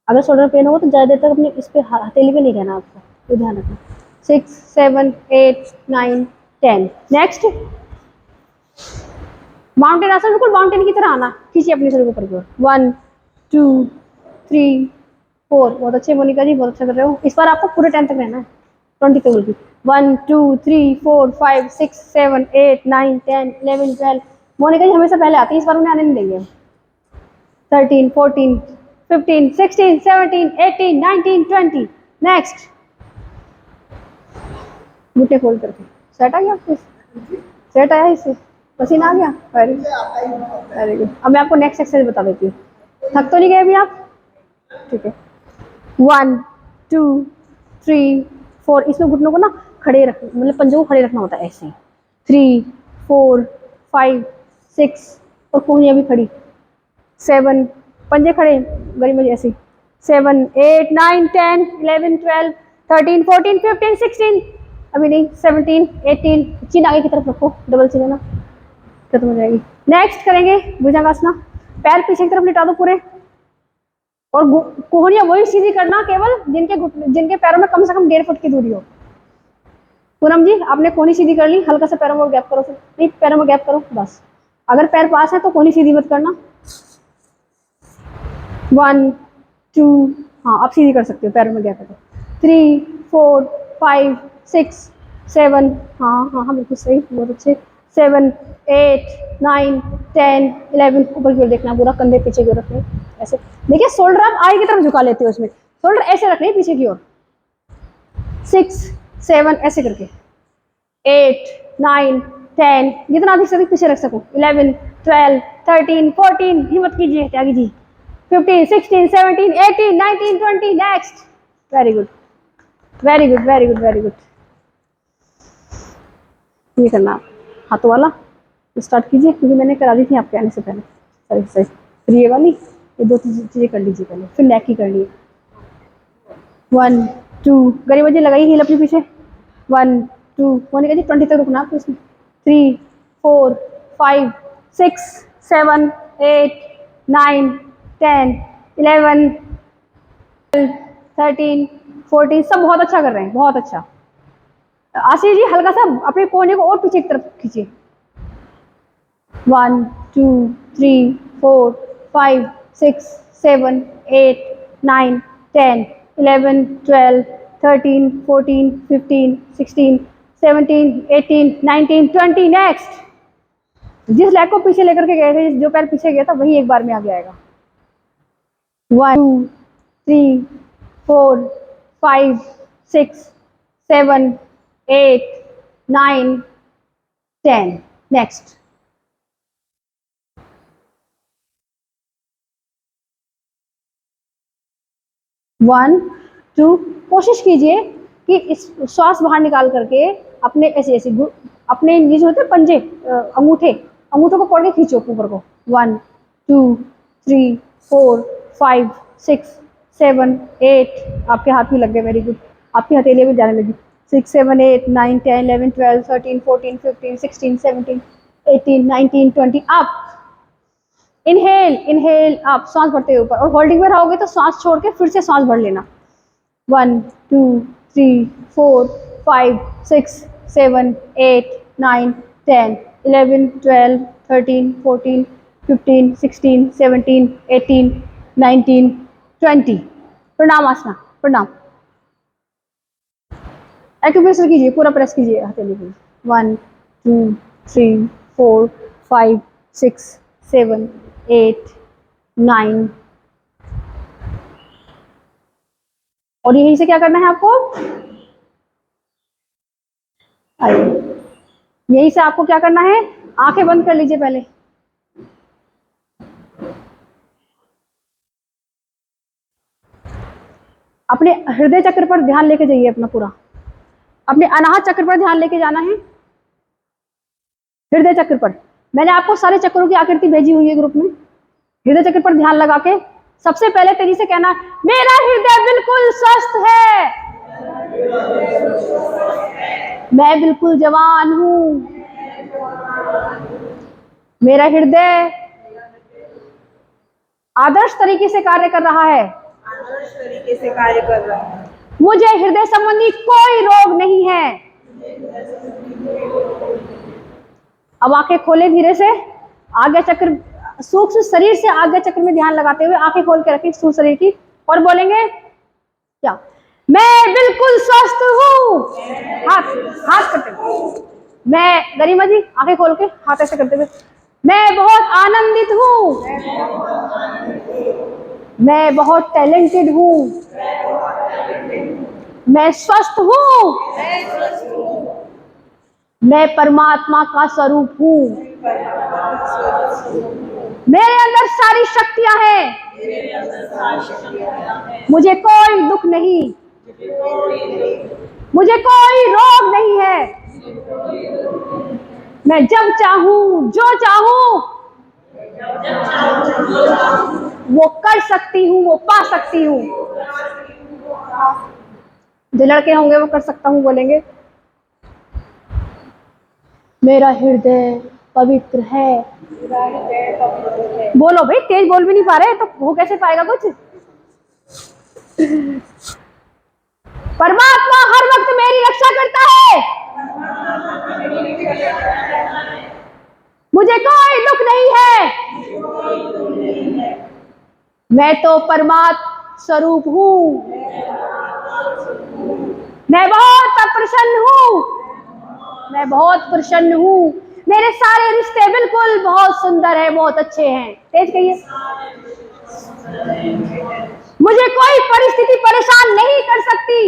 अगर शोल्डर पेन होगा तो ज़्यादा देर तक अपने इस पे हथेली पे नहीं रहना आपको, तो ध्यान रखना। 6 7 8 9 10। नेक्स्ट, माउंटेन आसन, बिल्कुल माउंटेन की तरह आना, खींचिए अपने शरीर को ऊपर की ओर। 1 2 3 4। बहुत अच्छे मोनिका जी, बहुत अच्छा कर रहे हो। इस बार आपको पूरे 10 तक रहना है, 20 तक बोलती। 1 2 3 4 5 6 7 8 9 10 11 12। मोनिका जी हमेशा पहले आती है, इस बार उन्हें आने नहीं देंगे। 13 14 15 16 17 18 19 20। नेक्स्ट, घुटने खोल करके। सेट आ गया आपको? सेट आया इससे? पसीना आ गया? Very good. अब मैं आपको नेक्स्ट एक्सरसाइज बता देती हूँ। थक तो नहीं गए अभी आप? ठीक है। 1 2 3 4। इसमें घुटनों को ना खड़े रख, मतलब पंजों को खड़े रखना होता है ऐसे। 3 4 5 6 और कोहनियाँ भी खड़ी। 7 पंजे खड़े गरी में ऐसे। 7 8 9 10 11 12 13 14 15 16। अभी नहीं, 17 18। चिन आगे की तरफ रखो, डबल चिन है ना, खत्म हो जाएगी। नेक्स्ट करेंगे भुजंगासना। पैर पीछे की तरफ लिटा दो पूरे, और कोहनियाँ वही सीधी करना केवल जिनके पैरों में कम से कम 1.5 फुट की दूरी हो। पूनम जी आपने कोहनी सीधी कर ली, हल्का सा पैरों में गैप करो, फिर नहीं पैरों में गैप करो बस। अगर पैर पास है तो कोहनी सीधी मत करना। 1 2। हाँ आप सीधी कर सकते हो, पैरों में गैप करो। 3 4 5 6 7। हाँ हाँ हाँ बिल्कुल सही, बहुत अच्छे। 7 8 9 10 11। ऊपर की ओर देखना पूरा, कंधे पीछे की ओर रखने ऐसे। देखिए शोल्डर आप आगे की तरफ झुका लेते हो, इसमें शोल्डर ऐसे रखने पीछे की ओर। 6 7 ऐसे करके। 8 9 10। जितना अधिक से अधिक पीछे रख सको। 11 12 13 14। हिम्मत कीजिए Tyagi ji. 15 16 17 18 19 20। Next, very good very good very good very good. ये करना हाथों वाला स्टार्ट कीजिए, क्योंकि मैंने करा दी थी आपके आने से पहले। सही सही। फिर ये वाली, ये 2 चीजें कर लीजिए पहले, फिर नेक की कर लीजिए। 1 2। गरीब जी लगाई हील अपनी पीछे। 1 2 मोनिका जी 20 तक रुकना आपको इसमें। 3 4 5 6 7 8 9 10 11 13 14 सब बहुत अच्छा कर रहे हैं, बहुत अच्छा। आशीष जी हल्का सा अपने कोने को और पीछे की तरफ खींचिए। 1 2 3 4 5 6 7 8 9 10 11 12 13 14 15 16 17 18 19 20 नेक्स्ट। जिस लेग को पीछे लेकर के गए थे, जो पैर पीछे गया था वही एक बार में आगे आएगा। 1 2 3 4 5 6 7 8 9 10 नेक्स्ट। 1 2 कोशिश कीजिए कि इस श्वास बाहर निकाल करके अपने ऐसे ऐसे अपने ये जो होते हैं पंजे, अंगूठों को पकड़ के खींचो ऊपर को। 1 2 3 4 5 6 7 8 आपके हाथ भी लग गए, वेरी गुड, आपकी हथेलियां भी जाने लगी। 6 7 8 9 10 11 12 13 14 15 16 17 18 19 20 अप। इनहेल इनहेल अप, सांस भरते हुए ऊपर, और होल्डिंग में रहोगे तो सांस छोड़ के फिर से सांस भर लेना। 1 2 3 4 5 6 7 8 9 10 11 12 13 14 15 16 17 18 19 20। प्रणाम आसना, प्रणाम। एक्यूप्रेशर कीजिए, पूरा प्रेस कीजिए हथेली को। 1 2 3 4 5 6 7 8 9। और यहीं से क्या करना है आपको, यहीं से आपको क्या करना है, आंखें बंद कर लीजिए पहले। अपने हृदय चक्र पर ध्यान लेके जाइए अपना पूरा, अपने अनाहत चक्र पर ध्यान लेके जाना है, हृदय चक्र पर। मैंने आपको सारे चक्रों की आकृति भेजी हुई है ग्रुप में। हृदय चक्र पर ध्यान लगा के सबसे पहले तेजी से कहना, मेरा हृदय बिल्कुल स्वस्थ है, मैं बिल्कुल जवान हूं, मेरा हृदय आदर्श तरीके से कार्य कर रहा है, मुझे हृदय संबंधी कोई रोग नहीं है। अब आंखें खोले धीरे से, आज्ञा चक्र, सूक्ष्म शरीर से आज्ञा चक्र में ध्यान लगाते हुए आंखें खोल के रखें सूक्ष्म शरीर की, और बोलेंगे क्या, मैं बिल्कुल स्वस्थ हूँ। हाथ हाथ करते हुए, मैं गरिमा जी आंखें खोल के हाथ ऐसे करते हुए, मैं बहुत आनंदित हूँ, मैं बहुत टैलेंटेड हूँ, मैं स्वस्थ हूँ, मैं परमात्मा का स्वरूप हूँ, मेरे अंदर सारी शक्तियां हैं, मुझे कोई दुख नहीं, मुझे कोई रोग नहीं है, मैं जब चाहूं जो चाहूं वो कर सकती हूँ, वो पा सकती हूँ। जो लड़के होंगे वो कर सकता हूँ बोलेंगे। मेरा हृदय पवित्र है। बोलो भाई, तेज बोल भी नहीं पा रहे तो हो कैसे पाएगा कुछ। परमात्मा हर वक्त मेरी रक्षा करता है, मुझे कोई दुख नहीं है, मैं तो परमात्मा स्वरूप हूँ, मैं बहुत प्रसन्न हूँ, मैं बहुत प्रसन्न हूँ, मेरे सारे रिश्ते बिल्कुल बहुत सुंदर है, बहुत अच्छे हैं। तेज कहिए, मुझे कोई परिस्थिति परेशान नहीं कर सकती,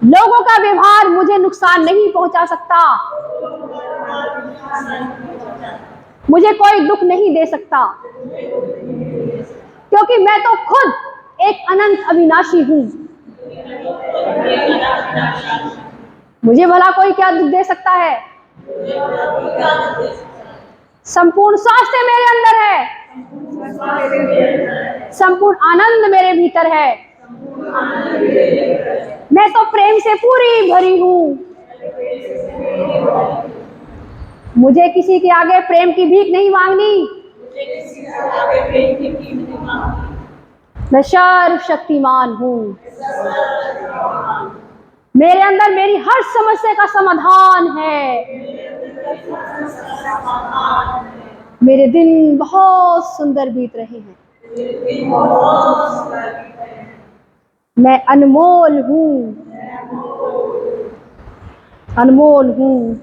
लोगों का व्यवहार मुझे नुकसान नहीं पहुंचा सकता, मुझे कोई दुख नहीं दे सकता, क्योंकि मैं तो खुद एक अनंत अविनाशी हूं। मुझे भला कोई क्या दुख दे सकता है। संपूर्ण स्वास्थ्य मेरे अंदर है, संपूर्ण आनंद मेरे भीतर है, मैं तो प्रेम से पूरी भरी हूँ, मुझे किसी के आगे प्रेम की भीख नहीं मांगनी, मैं सर्वशक्तिमान हूँ, मेरे अंदर मेरी हर समस्या का समाधान है, मेरे दिन बहुत सुंदर बीत रहे हैं, मैं अनमोल हूँ, अनमोल हूँ।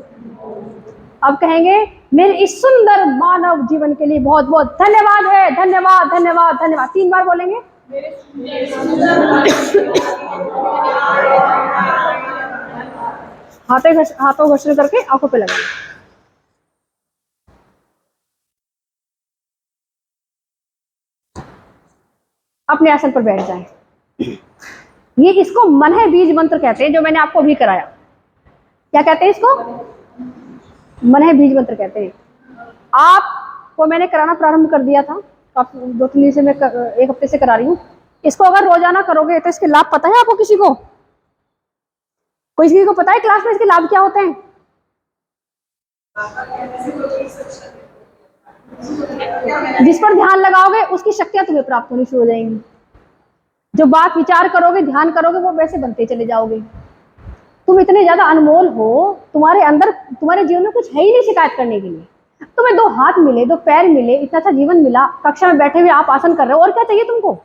अब कहेंगे मेरे इस सुंदर मानव जीवन के लिए बहुत बहुत धन्यवाद है, धन्यवाद धन्यवाद धन्यवाद। 3 बार बोलेंगे। हाथों घर्षण करके आंखों पे लगाएं। अपने आसन पर बैठ जाएं। ये इसको मन है बीज मंत्र कहते हैं, जो मैंने आपको अभी कराया। क्या कहते हैं इसको? मन है बीज मंत्र कहते हैं। आपको मैंने कराना प्रारंभ कर दिया था, 2-3 दिन से मैं 1 हफ्ते से करा रही हूँ। इसको अगर रोजाना करोगे तो इसके लाभ पता है आपको? किसी को पता है क्लास में इसके लाभ क्या होते हैं? जिस पर ध्यान लगाओगे उसकी शक्तियां तुम्हें प्राप्त होनी शुरू हो जाएंगी। जो बात विचार करोगे, ध्यान करोगे, वो वैसे बनते चले जाओगे। तुम इतने ज्यादा अनमोल हो, तुम्हारे अंदर, तुम्हारे जीवन में कुछ है ही नहीं शिकायत करने के लिए। तुम्हें 2 हाथ मिले, 2 पैर मिले, इतना अच्छा जीवन मिला, कक्षा में बैठे हुए आप आसन कर रहे हो, और क्या चाहिए तुमको?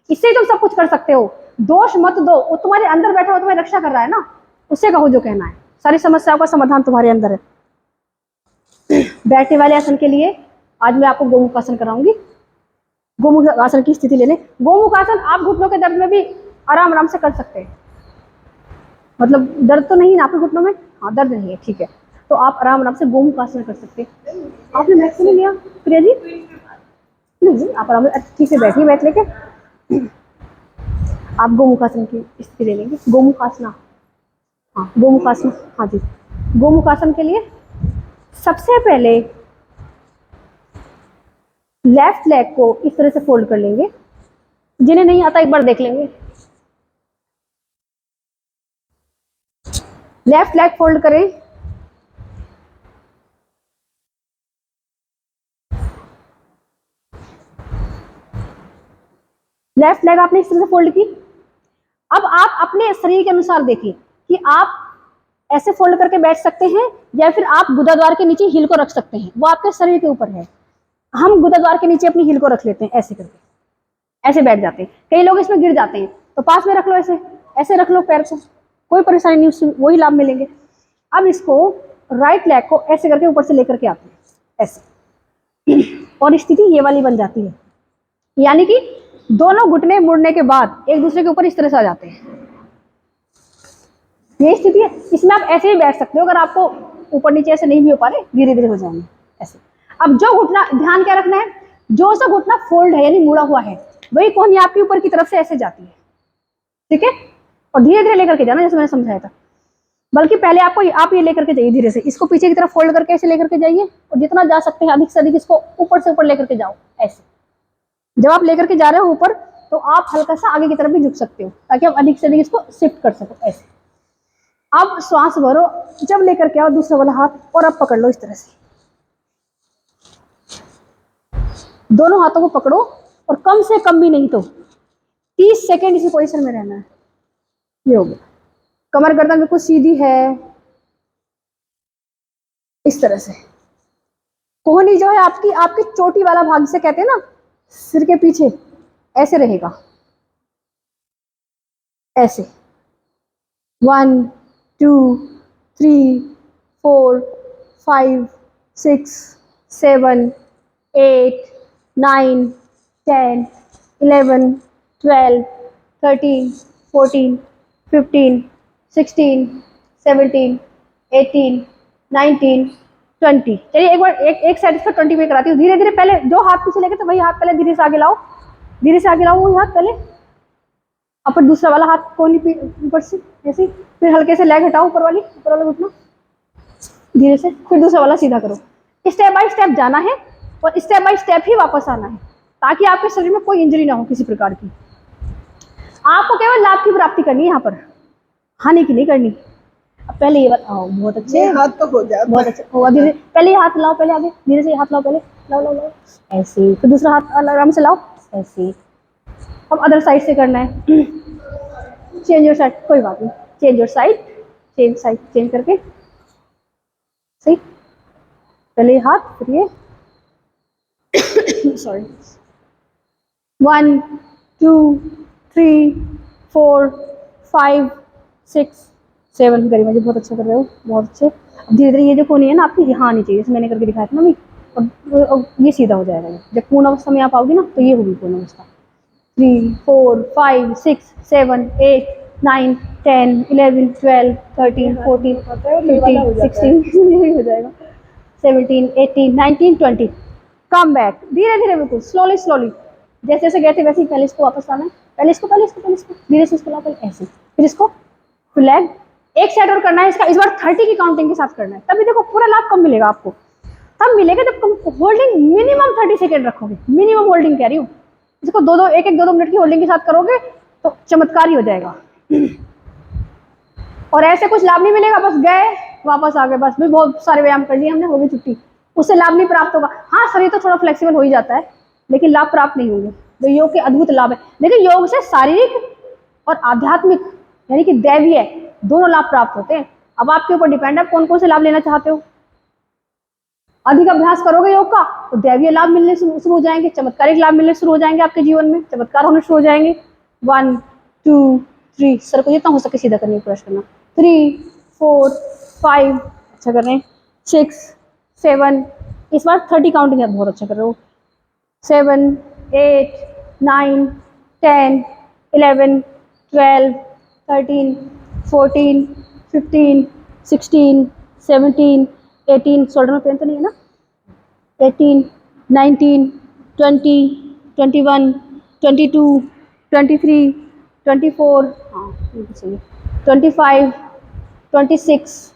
इससे ही तुम सब कुछ कर सकते हो। दोष मत दो, वो तुम्हारे अंदर बैठा हुआ तुम्हारी रक्षा कर रहा है ना, उससे कहो जो कहना है। सारी समस्याओं का समाधान तुम्हारे अंदर है। बैठने वाले आसन के लिए आज मैं आपको गोमुख आसन कराऊंगी। गोमुख आसन की स्थिति ले लें। गोमुख आसन आप घुटनों के दर्द में भी आराम आराम से कर सकते हैं। मतलब दर्द तो नहीं है ना आपके घुटनों में? हाँ, दर्द नहीं है, ठीक है। तो आप आराम आराम से गोमुख आसन कर सकते हैं। आपने मैथ नहीं लिया प्रिया जी? नहीं, आप आराम से ठीक से बैठिए, बैठ लेके आप गोमुख आसन की स्थिति ले लेंगे। गोमुख आसन, हाँ गोमुख आसन, हाँ जी। गोमुख आसन के लिए सबसे पहले लेफ्ट लेग को इस तरह से फोल्ड कर लेंगे। जिन्हें नहीं आता एक बार देख लेंगे। लेफ्ट लेग फोल्ड करें, लेफ्ट लेग आपने इस तरह से फोल्ड की। अब आप अपने शरीर के अनुसार देखिए कि आप ऐसे फोल्ड करके बैठ सकते हैं या फिर आप गुदाद्वार के नीचे हील को रख सकते हैं, वो आपके शरीर के ऊपर है। हम गुदाद्वार के नीचे अपनी हील को रख लेते हैं, ऐसे करके ऐसे बैठ जाते हैं। कई लोग इसमें गिर जाते हैं, तो पास में रख लो, ऐसे ऐसे रख लो पैर को, कोई परेशानी नहीं, उससे वही लाभ मिलेंगे। अब इसको राइट लेग को ऐसे करके ऊपर से लेकर के आते हैं, ऐसे, और स्थिति ये वाली बन जाती है। यानी कि दोनों घुटने मुड़ने के बाद एक दूसरे के ऊपर इस तरह से आ जाते हैं। ये स्थिति है। इसमें आप ऐसे ही बैठ सकते हो। अगर आपको ऊपर नीचे ऐसे नहीं भी हो पा रहे, धीरे धीरे हो जाएंगे ऐसे। अब जो घुटना, ध्यान क्या रखना है, जो सा घुटना फोल्ड है यानी मुड़ा हुआ है, वही कोहनी आपके ऊपर की तरफ से ऐसे जाती है, ठीक है। और धीरे धीरे लेकर के जाना, जैसे मैंने समझाया था। बल्कि पहले आपको आप ये लेकर के जाइए, धीरे से इसको पीछे की तरफ फोल्ड करके ऐसे लेकर के जाइए, और जितना जा सकते हैं अधिक से अधिक इसको ऊपर से ऊपर लेकर के जाओ, ऐसे। जब आप लेकर के जा रहे हो ऊपर, तो आप हल्का सा आगे की तरफ भी झुक सकते हो, ताकि आप अधिक से अधिक इसको शिफ्ट कर सको, ऐसे। अब श्वास भरो, जब लेकर के आओ दूसरा वाला हाथ, और अब पकड़ लो इस तरह से। दोनों हाथों को पकड़ो, और कम से कम भी नहीं तो 30 सेकेंड इसी पोजीशन में रहना है। ये हो गया। कमर गर्दन बिल्कुल सीधी है, इस तरह से। कोहनी जो है आपकी, आपकी चोटी वाला भाग जिसे कहते हैं ना, सिर के पीछे ऐसे रहेगा, ऐसे। 1 2 3 4 5 6 7 8 9 10 11 12 13 14 15 16 17 18 19 20। चलिए एक बार एक साइड इसका 20 में कराती हूँ। धीरे धीरे, पहले जो हाथ पीछे लेके, तो वही हाथ पहले धीरे से आगे लाओ, धीरे से आगे लाओ वही हाथ पहले, और फिर दूसरा वाला हाथ कोहनी ऊपर से ऐसे, फिर हल्के से लेग हटाओ, ऊपर वाला घुटना धीरे से, फिर दूसरा वाला सीधा करो। स्टेप बाय स्टेप जाना है, और स्टेप बाय स्टेप ही वापस आना है, ताकि आपके शरीर में कोई इंजरी ना हो किसी प्रकार की। आपको केवल लाभ की प्राप्ति करनी है यहाँ पर, हानि की नहीं करनी। अब पहले ये बताओ, बहुत अच्छे, ये हाथ तो हो जाता बहुत अच्छे। और धीरे पहले ये हाथ लाओ, पहले आगे धीरे से हाथ लाओ, पहले लाओ लाओ लाओ, ऐसे। फिर दूसरा हाथ आराम से लाओ, ऐसे। अब अदर साइड से करना है। चेंज योर साइड, कोई बात नहीं, change your side, change side, change करके सही। पहले ये हाथ, फिर ये, सॉरी। 1 2 3 4 5 6 7। गरीमा जी बहुत अच्छा कर रहे हो, बहुत अच्छे। अब धीरे धीरे ये जो कोनी है ना आपकी यहाँ आनी चाहिए, जैसे मैंने करके दिखाया था ना अभी। और ये सीधा हो जाएगा। जब पूर्ण अवस्था में आप आओगे ना तो ये होगी पूर्ण अवस्था। 3 4 5 6 7 8 9 10 11 12 13 14 15 16 यही हो जाएगा। 17 18 19 20। कम बैक, धीरे धीरे, बिल्कुल स्लोली स्लोली, जैसे जैसे गए थे वैसे ही। पहले इसको वापस आना है, पहले इसको, पहले इसको, पहले इसको, धीरे से इसको लाओ, पहले ऐसे, फिर इसको, फिर लेग। एक सेट और करना है इसका, इस बार 30 की काउंटिंग के साथ करना है, तभी देखो पूरा लाभ कब मिलेगा आपको। तब मिलेगा जब तुम होल्डिंग मिनिमम 30 सेकेंड रखोगे। मिनिमम होल्डिंग कह रही हूँ, इसको दो दो एक एक दो दो मिनट की होल्डिंग के साथ करोगे तो चमत्कार ही हो जाएगा। और ऐसे कुछ लाभ नहीं मिलेगा, बस गए वापस आ गए, बस भी बहुत सारे व्यायाम कर लिए हमने, हो गई छुट्टी, उससे लाभ नहीं प्राप्त होगा। हाँ, शरीर तो थोड़ा फ्लेक्सिबल हो ही जाता है, लेकिन लाभ प्राप्त नहीं होंगे। तो योग के अद्भुत लाभ है। देखिए, योग से शारीरिक और आध्यात्मिक यानी कि दैवीय दोनों लाभ प्राप्त होते हैं। अब आपके ऊपर डिपेंड है कौन कौन से लाभ लेना चाहते हो। अधिक अभ्यास करोगे योग का तो दैवीय लाभ मिलने शुरू हो जाएंगे, चमत्कारिक लाभ मिलने शुरू हो जाएंगे, आपके जीवन में चमत्कार होने शुरू हो जाएंगे। 1 2 3, सर को जितना हो सके सीधा करने की कोशिश करना। 3 4 5, अच्छा कर रहे हैं। 6 7, इस बार 30 काउंटिंग है, बहुत अच्छा कर रहे हो। 7 8 9 10 11 12 13 14 15 16 17 18, शोल्डर में पेन तो नहीं है ना। 18 19 20 21 22 23 24, हाँ ये चाहिए, 25 26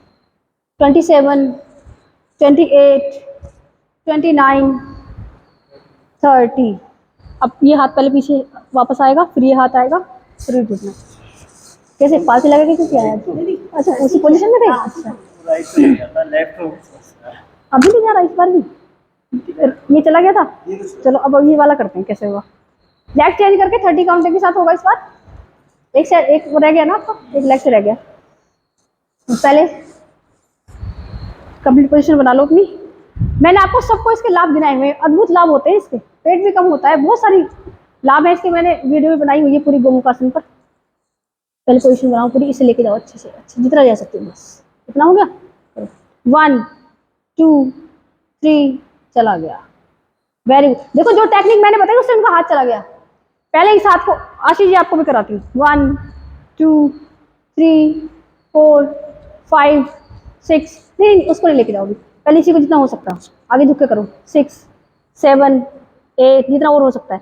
27 28 29 30। अब ये हाथ पहले पीछे वापस आएगा, फिर ये हाथ आएगा, फिर ये घुटना। कैसे पास लगा कैसे क्या है? अच्छा, उसी पोजीशन में थे। अच्छा, अभी नहीं जा रहा इस बार भी, ये चला गया था। चलो अब ये वाला करते हैं कैसे हुआ। लेग चेंज करके 30 काउंटिंग के साथ होगा इस बार। एक से एक वो रह गया ना आपका, एक लेग से रह गया। पहले कंप्लीट पोजीशन बना लो अपनी। मैंने आपको सबको इसके लाभ गिनाए हुए हैं, अद्भुत लाभ होते हैं इसके। पेट भी कम होता है, बहुत सारी लाभ है इसके, मैंने वीडियो भी बनाई हुई है पूरी गोमुखासन पर। पहले पोजीशन बनाओ पूरी, इसे लेके जाओ अच्छे से, अच्छे जितना जा सकते हो, बस इतना हो गया। 1 2 3, चला गया, वेरी गुड। देखो जो टेक्निक मैंने बताई उससे उनका हाथ चला गया। पहले इस हाथ को आशीष जी आपको भी कराती हूँ। 1 2 3 4 5 6, नहीं उसको नहीं लेके जाओगी, पहले इसी को जितना हो सकता है आगे झुक के करो। 6 7 8, जितना और हो सकता है।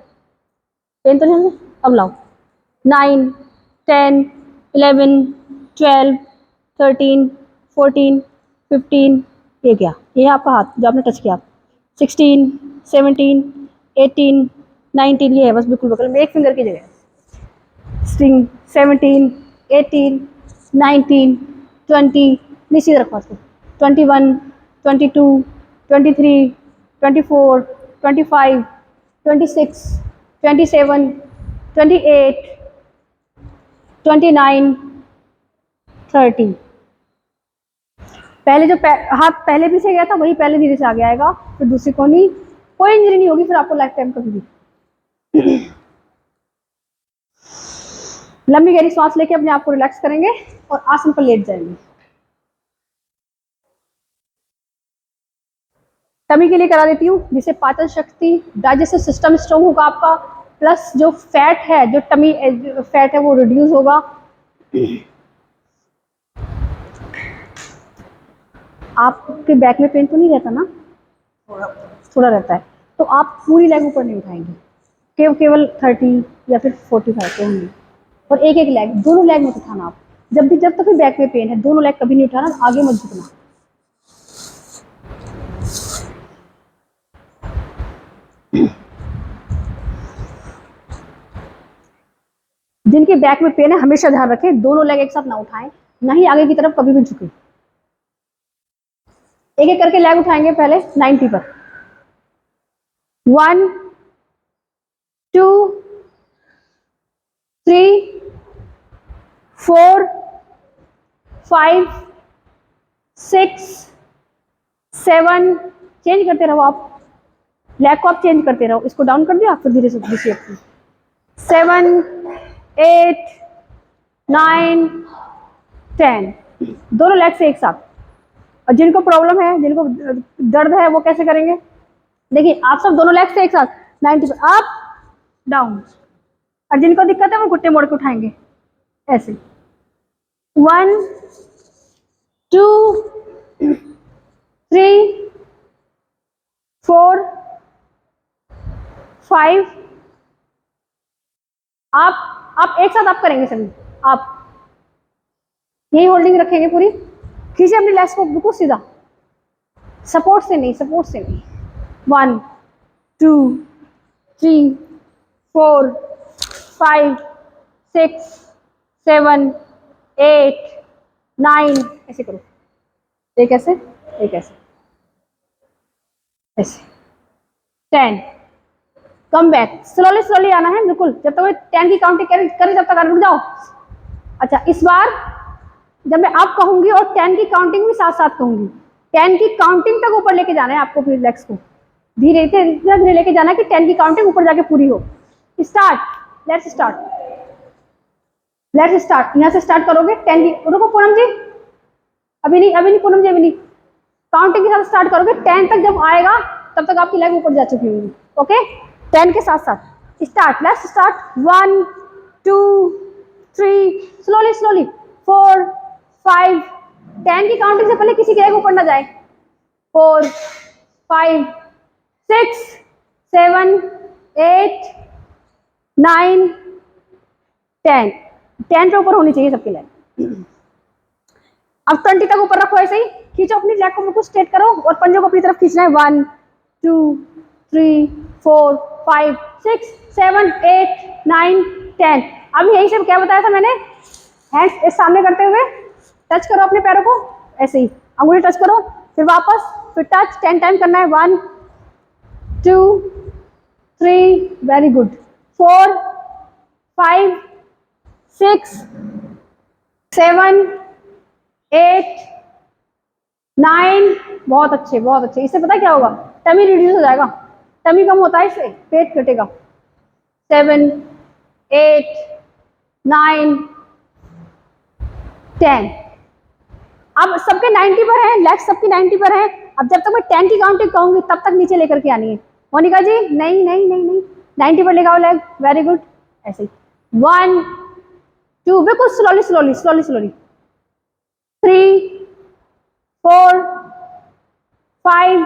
पेन तो नहीं है, अब लाओ। 9 10 11 12 13 14 15, ये क्या, ये है आपका हाथ जो आपने टच किया। 16 17 18 19, ये है बस बिल्कुल बगल में, एक फिंगर की जगह। 16 17 18 19 20, नहीं सीधा रखो उसको। 21 22 23 24 25 26 27 28 29 30। पहले जो हाथ पहले पीछे गया था वही पहले धीरे से आगे आएगा, फिर दूसरी कोनी। कोई इंजरी नहीं होगी फिर आपको लाइफ टाइम कभी भी। लंबी गहरी सांस लेके अपने आप को रिलैक्स करेंगे और आसन पर लेट जाएंगे। टमी के लिए करा देती हूँ, जिससे पाचन शक्ति, डाइजेस्टिव सिस्टम स्ट्रॉन्ग होगा आपका, प्लस जो फैट है, जो टमी फैट है वो रिड्यूस होगा। आपके बैक में पेन तो नहीं रहता ना? थोड़ा रहता है, तो आप पूरी लेग ऊपर नहीं उठाएंगे, केवल 30 या फिर 45 पे होंगे। और एक एक लेग, दोनों लेग मत उठाना आप। जब तक भी बैक में पेन है, दोनों लेग कभी नहीं उठाना, आगे मत झुकना। जिनके बैक में पेन है हमेशा ध्यान रखें, दोनों लेग एक साथ ना उठाएं, ना ही आगे की तरफ कभी भी झुके। एक एक करके लेग उठाएंगे पहले 90 पर। 1 2 3 4 5 6 7, चेंज करते रहो आप, लेग को आप चेंज करते रहो। इसको डाउन कर दिया, फिर धीरे से दूसरी 7 8 9 10, दोनों लेग से एक साथ। और जिनको प्रॉब्लम है, जिनको दर्द है, वो कैसे करेंगे? देखिए आप सब दोनों लेग से एक साथ 90 पे, अप डाउन। और जिनको दिक्कत है वो घुटने मोड़ के उठाएंगे ऐसे। 1 2 3 4 5, आप एक साथ आप करेंगे सभी। आप यही होल्डिंग रखेंगे पूरी, खींचे अपनी लेग्स को बिल्कुल सीधा, सपोर्ट से नहीं, सपोर्ट से नहीं। 1 2 3 4 5 6 7 8 9, ऐसे करो, एक ऐसे, एक ऐसे, ऐसे। 10, कम बैक, स्लोली स्लोली आना है बिल्कुल, जब तक 10 की काउंटिंग करें तब तक रुक जाओ। अच्छा, इस बार जब मैं अप कहूंगी और 10 की काउंटिंग भी साथ साथ कहूंगी, 10 की काउंटिंग तक ऊपर लेके जाना है आपको, फिर लेग्स को धीरे धीरे लेके जाना है कि 10 की काउंटिंग ऊपर जाके पूरी हो। Start, let's start, let's start. यहाँ से स्टार्ट करोगे 10 की, रुको पूनम जी, अभी नहीं पूनम जी, अभी नहीं, काउंटिंग के साथ स्टार्ट करोगे, 10 तक जब आएगा तब तक आपकी लेग ऊपर जा चुकी होगी। ओके, 10 के साथ साथ start, let's start. 1 2 3, slowly slowly, 4 5, 10 की काउंटिंग से पहले किसी की लेग ऊपर ना जाए। 4 5 6 7 8 9 10, 10 पे ऊपर होनी चाहिए सबकी लेग। अब 20 तक ऊपर रखो, ऐसे ही खींचो अपनी लेग को, बिल्कुल स्ट्रेट करो और पंजों को अपनी तरफ खींचना है। 1 2 3 4 5 6 7 8 9 10। अब यही सब क्या बताया था मैंने, हैंड्स इस सामने करते हुए टच करो अपने पैरों को, ऐसे ही अंगुली टच करो, फिर वापस, फिर टच 10 टाइम करना है। 1 2 3, वेरी गुड, 4 5 6 7 8 9, बहुत अच्छे बहुत अच्छे। इससे पता क्या होगा, टमी रिड्यूस हो जाएगा, टमी कम होता है इससे, पेट घटेगा। 7 8 9 10। अब सबके 90 पर है, लेग्स सबकी 90 पर है। अब जब तक मैं 10 की काउंटिंग कहूंगी तब तक नीचे लेकर के आनी है। मोनिका जी नहीं नहीं नहीं नहीं, 90 पर लेगा लेग, वेरी गुड, ऐसे ही। 1 2, बिल्कुल slowly slowly slowly slowly, 3 4 5,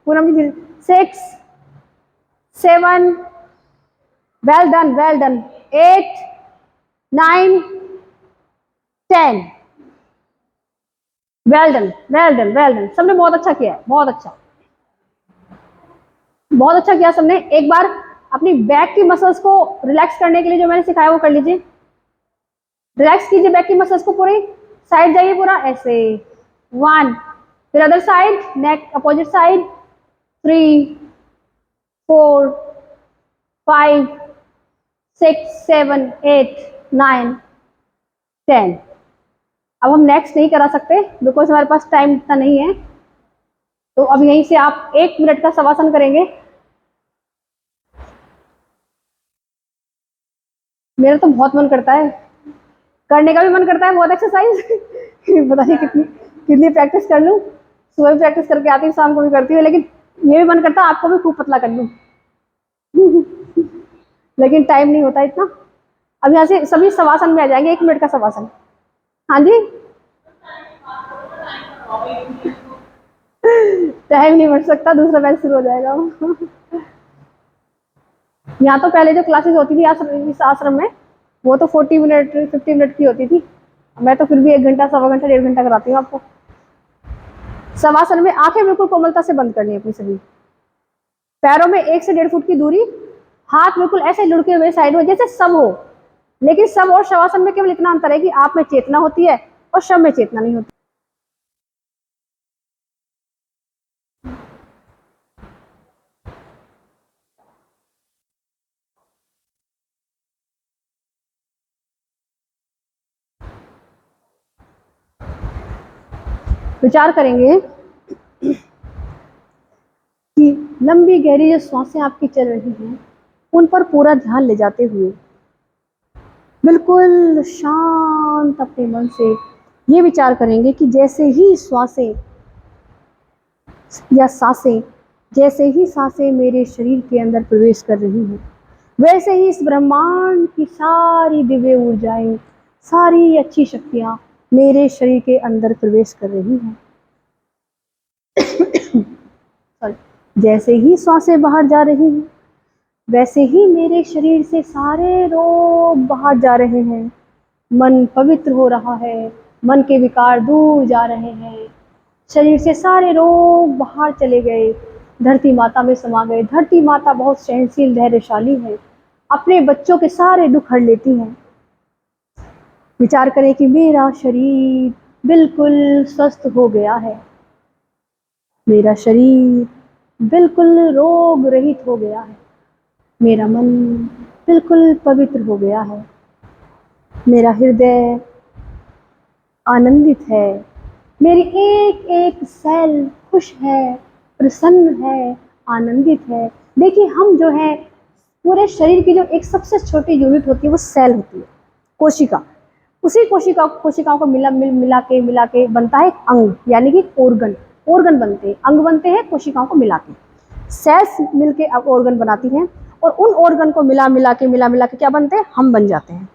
Poonam ji 6 7, well done well done, 8 9 10, well done well done well done. सबने बहुत अच्छा किया है, बहुत अच्छा, बहुत अच्छा किया सबने। एक बार अपनी बैक की मसल्स को रिलैक्स करने के लिए जो मैंने सिखाया वो कर लीजिए, रिलैक्स कीजिए बैक की मसल्स को, पूरी साइड जाइए पूरा ऐसे। 1, फिर अदर साइड, नेक अपोजिट साइड, 3 4 5 6 7 8 9 10। अब हम नेक्स्ट नहीं करा सकते बिकॉज हमारे पास टाइम इतना नहीं है, तो अब यहीं से आप 1 मिनट का शवासन करेंगे। मेरा तो बहुत मन करता है, करने का भी मन करता है बहुत एक्सरसाइज पता नहीं कितनी प्रैक्टिस कर लूँ, सुबह भी प्रैक्टिस करके आती हूँ, शाम को भी करती हूँ, लेकिन ये भी मन करता है आपको भी खूब पतला कर लूँ लेकिन टाइम नहीं होता इतना। अब यहाँ से सभी शवासन में आ जाएंगे, 1 मिनट का शवासन। हाँ जी टाइम नहीं बढ़ सकता, दूसरा बैच शुरू हो जाएगा यहाँ तो पहले जो क्लासेस होती थी इस आश्रम में, वो तो 40 मिनट 50 मिनट की होती थी, मैं तो फिर भी 1 घंटा, सवा घंटा, 1.5 घंटा कराती हूँ आपको। शवासन में आंखें बिल्कुल कोमलता से बंद करनी है अपनी सभी, पैरों में 1 से 1.5 फुट की दूरी, हाथ बिल्कुल ऐसे लुढ़के हुए साइड में जैसे सब हो, लेकिन सब और शवासन में केवल इतना अंतर है कि आप में चेतना होती है और शव में चेतना नहीं होती। विचार करेंगे कि लंबी गहरी जो सांसें आपकी चल रही हैं उन पर पूरा ध्यान ले जाते हुए बिल्कुल शांत अपने मन से ये विचार करेंगे कि जैसे ही सांसें या सांसें जैसे ही सांसें मेरे शरीर के अंदर प्रवेश कर रही हैं, वैसे ही इस ब्रह्मांड की सारी दिव्य ऊर्जाएं, सारी अच्छी शक्तियां मेरे शरीर के अंदर प्रवेश कर रही हैं। जैसे ही सांसें बाहर जा रही हैं, वैसे ही मेरे शरीर से सारे रोग बाहर जा रहे हैं। मन पवित्र हो रहा है, मन के विकार दूर जा रहे हैं, शरीर से सारे रोग बाहर चले गए, धरती माता में समा गए। धरती माता बहुत सहनशील धैर्यशाली है, अपने बच्चों के सारे दुख हर लेती हैं। विचार करें कि मेरा शरीर बिल्कुल स्वस्थ हो गया है, मेरा शरीर बिल्कुल रोग रहित हो गया है, मेरा मन बिल्कुल पवित्र हो गया है, मेरा हृदय आनंदित है, मेरी एक एक सेल खुश है, प्रसन्न है, आनंदित है। देखिए, हम जो है पूरे शरीर की जो एक सबसे छोटी यूनिट होती है वो सेल होती है, कोशिका। उसी कोशिकाओं को मिला के बनता है एक अंग, यानी कि ऑर्गन बनते हैं, अंग बनते हैं कोशिकाओं को मिला के। सेल्स मिलके अब ऑर्गन बनाती हैं और उन ऑर्गन को मिला के क्या बनते हैं, हम बन जाते हैं।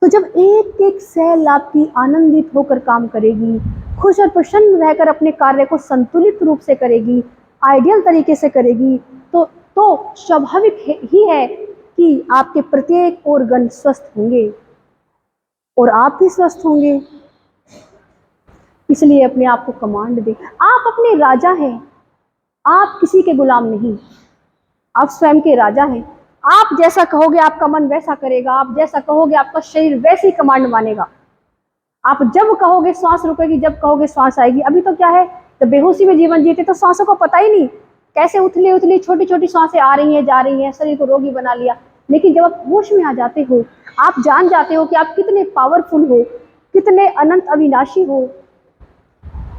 तो जब एक एक सेल आपकी आनंदित होकर काम करेगी, खुश और प्रसन्न रहकर अपने कार्य को संतुलित रूप से करेगी, आइडियल तरीके से करेगी, तो स्वाभाविक ही है कि आपके प्रत्येक ऑर्गन स्वस्थ होंगे और आप भी स्वस्थ होंगे। इसलिए अपने आप को कमांड दें। आप अपने राजा हैं, आप किसी के गुलाम नहीं, आप स्वयं के राजा हैं। आप जैसा कहोगे आपका मन वैसा करेगा, आप जैसा कहोगे आपका शरीर वैसे ही कमांड मानेगा। आप जब कहोगे श्वास रुकेगी, जब कहोगे श्वास आएगी। अभी तो क्या है, जब बेहोशी में जीवन जीते तो सांसों को पता ही नहीं, कैसे उथली उथली छोटी छोटी सांसें आ रही हैं, जा रही हैं, शरीर को रोगी बना लिया। लेकिन जब आप होश में आ जाते हो, आप जान जाते हो कि आप कितने पावरफुल हो, कितने अनंत अविनाशी हो,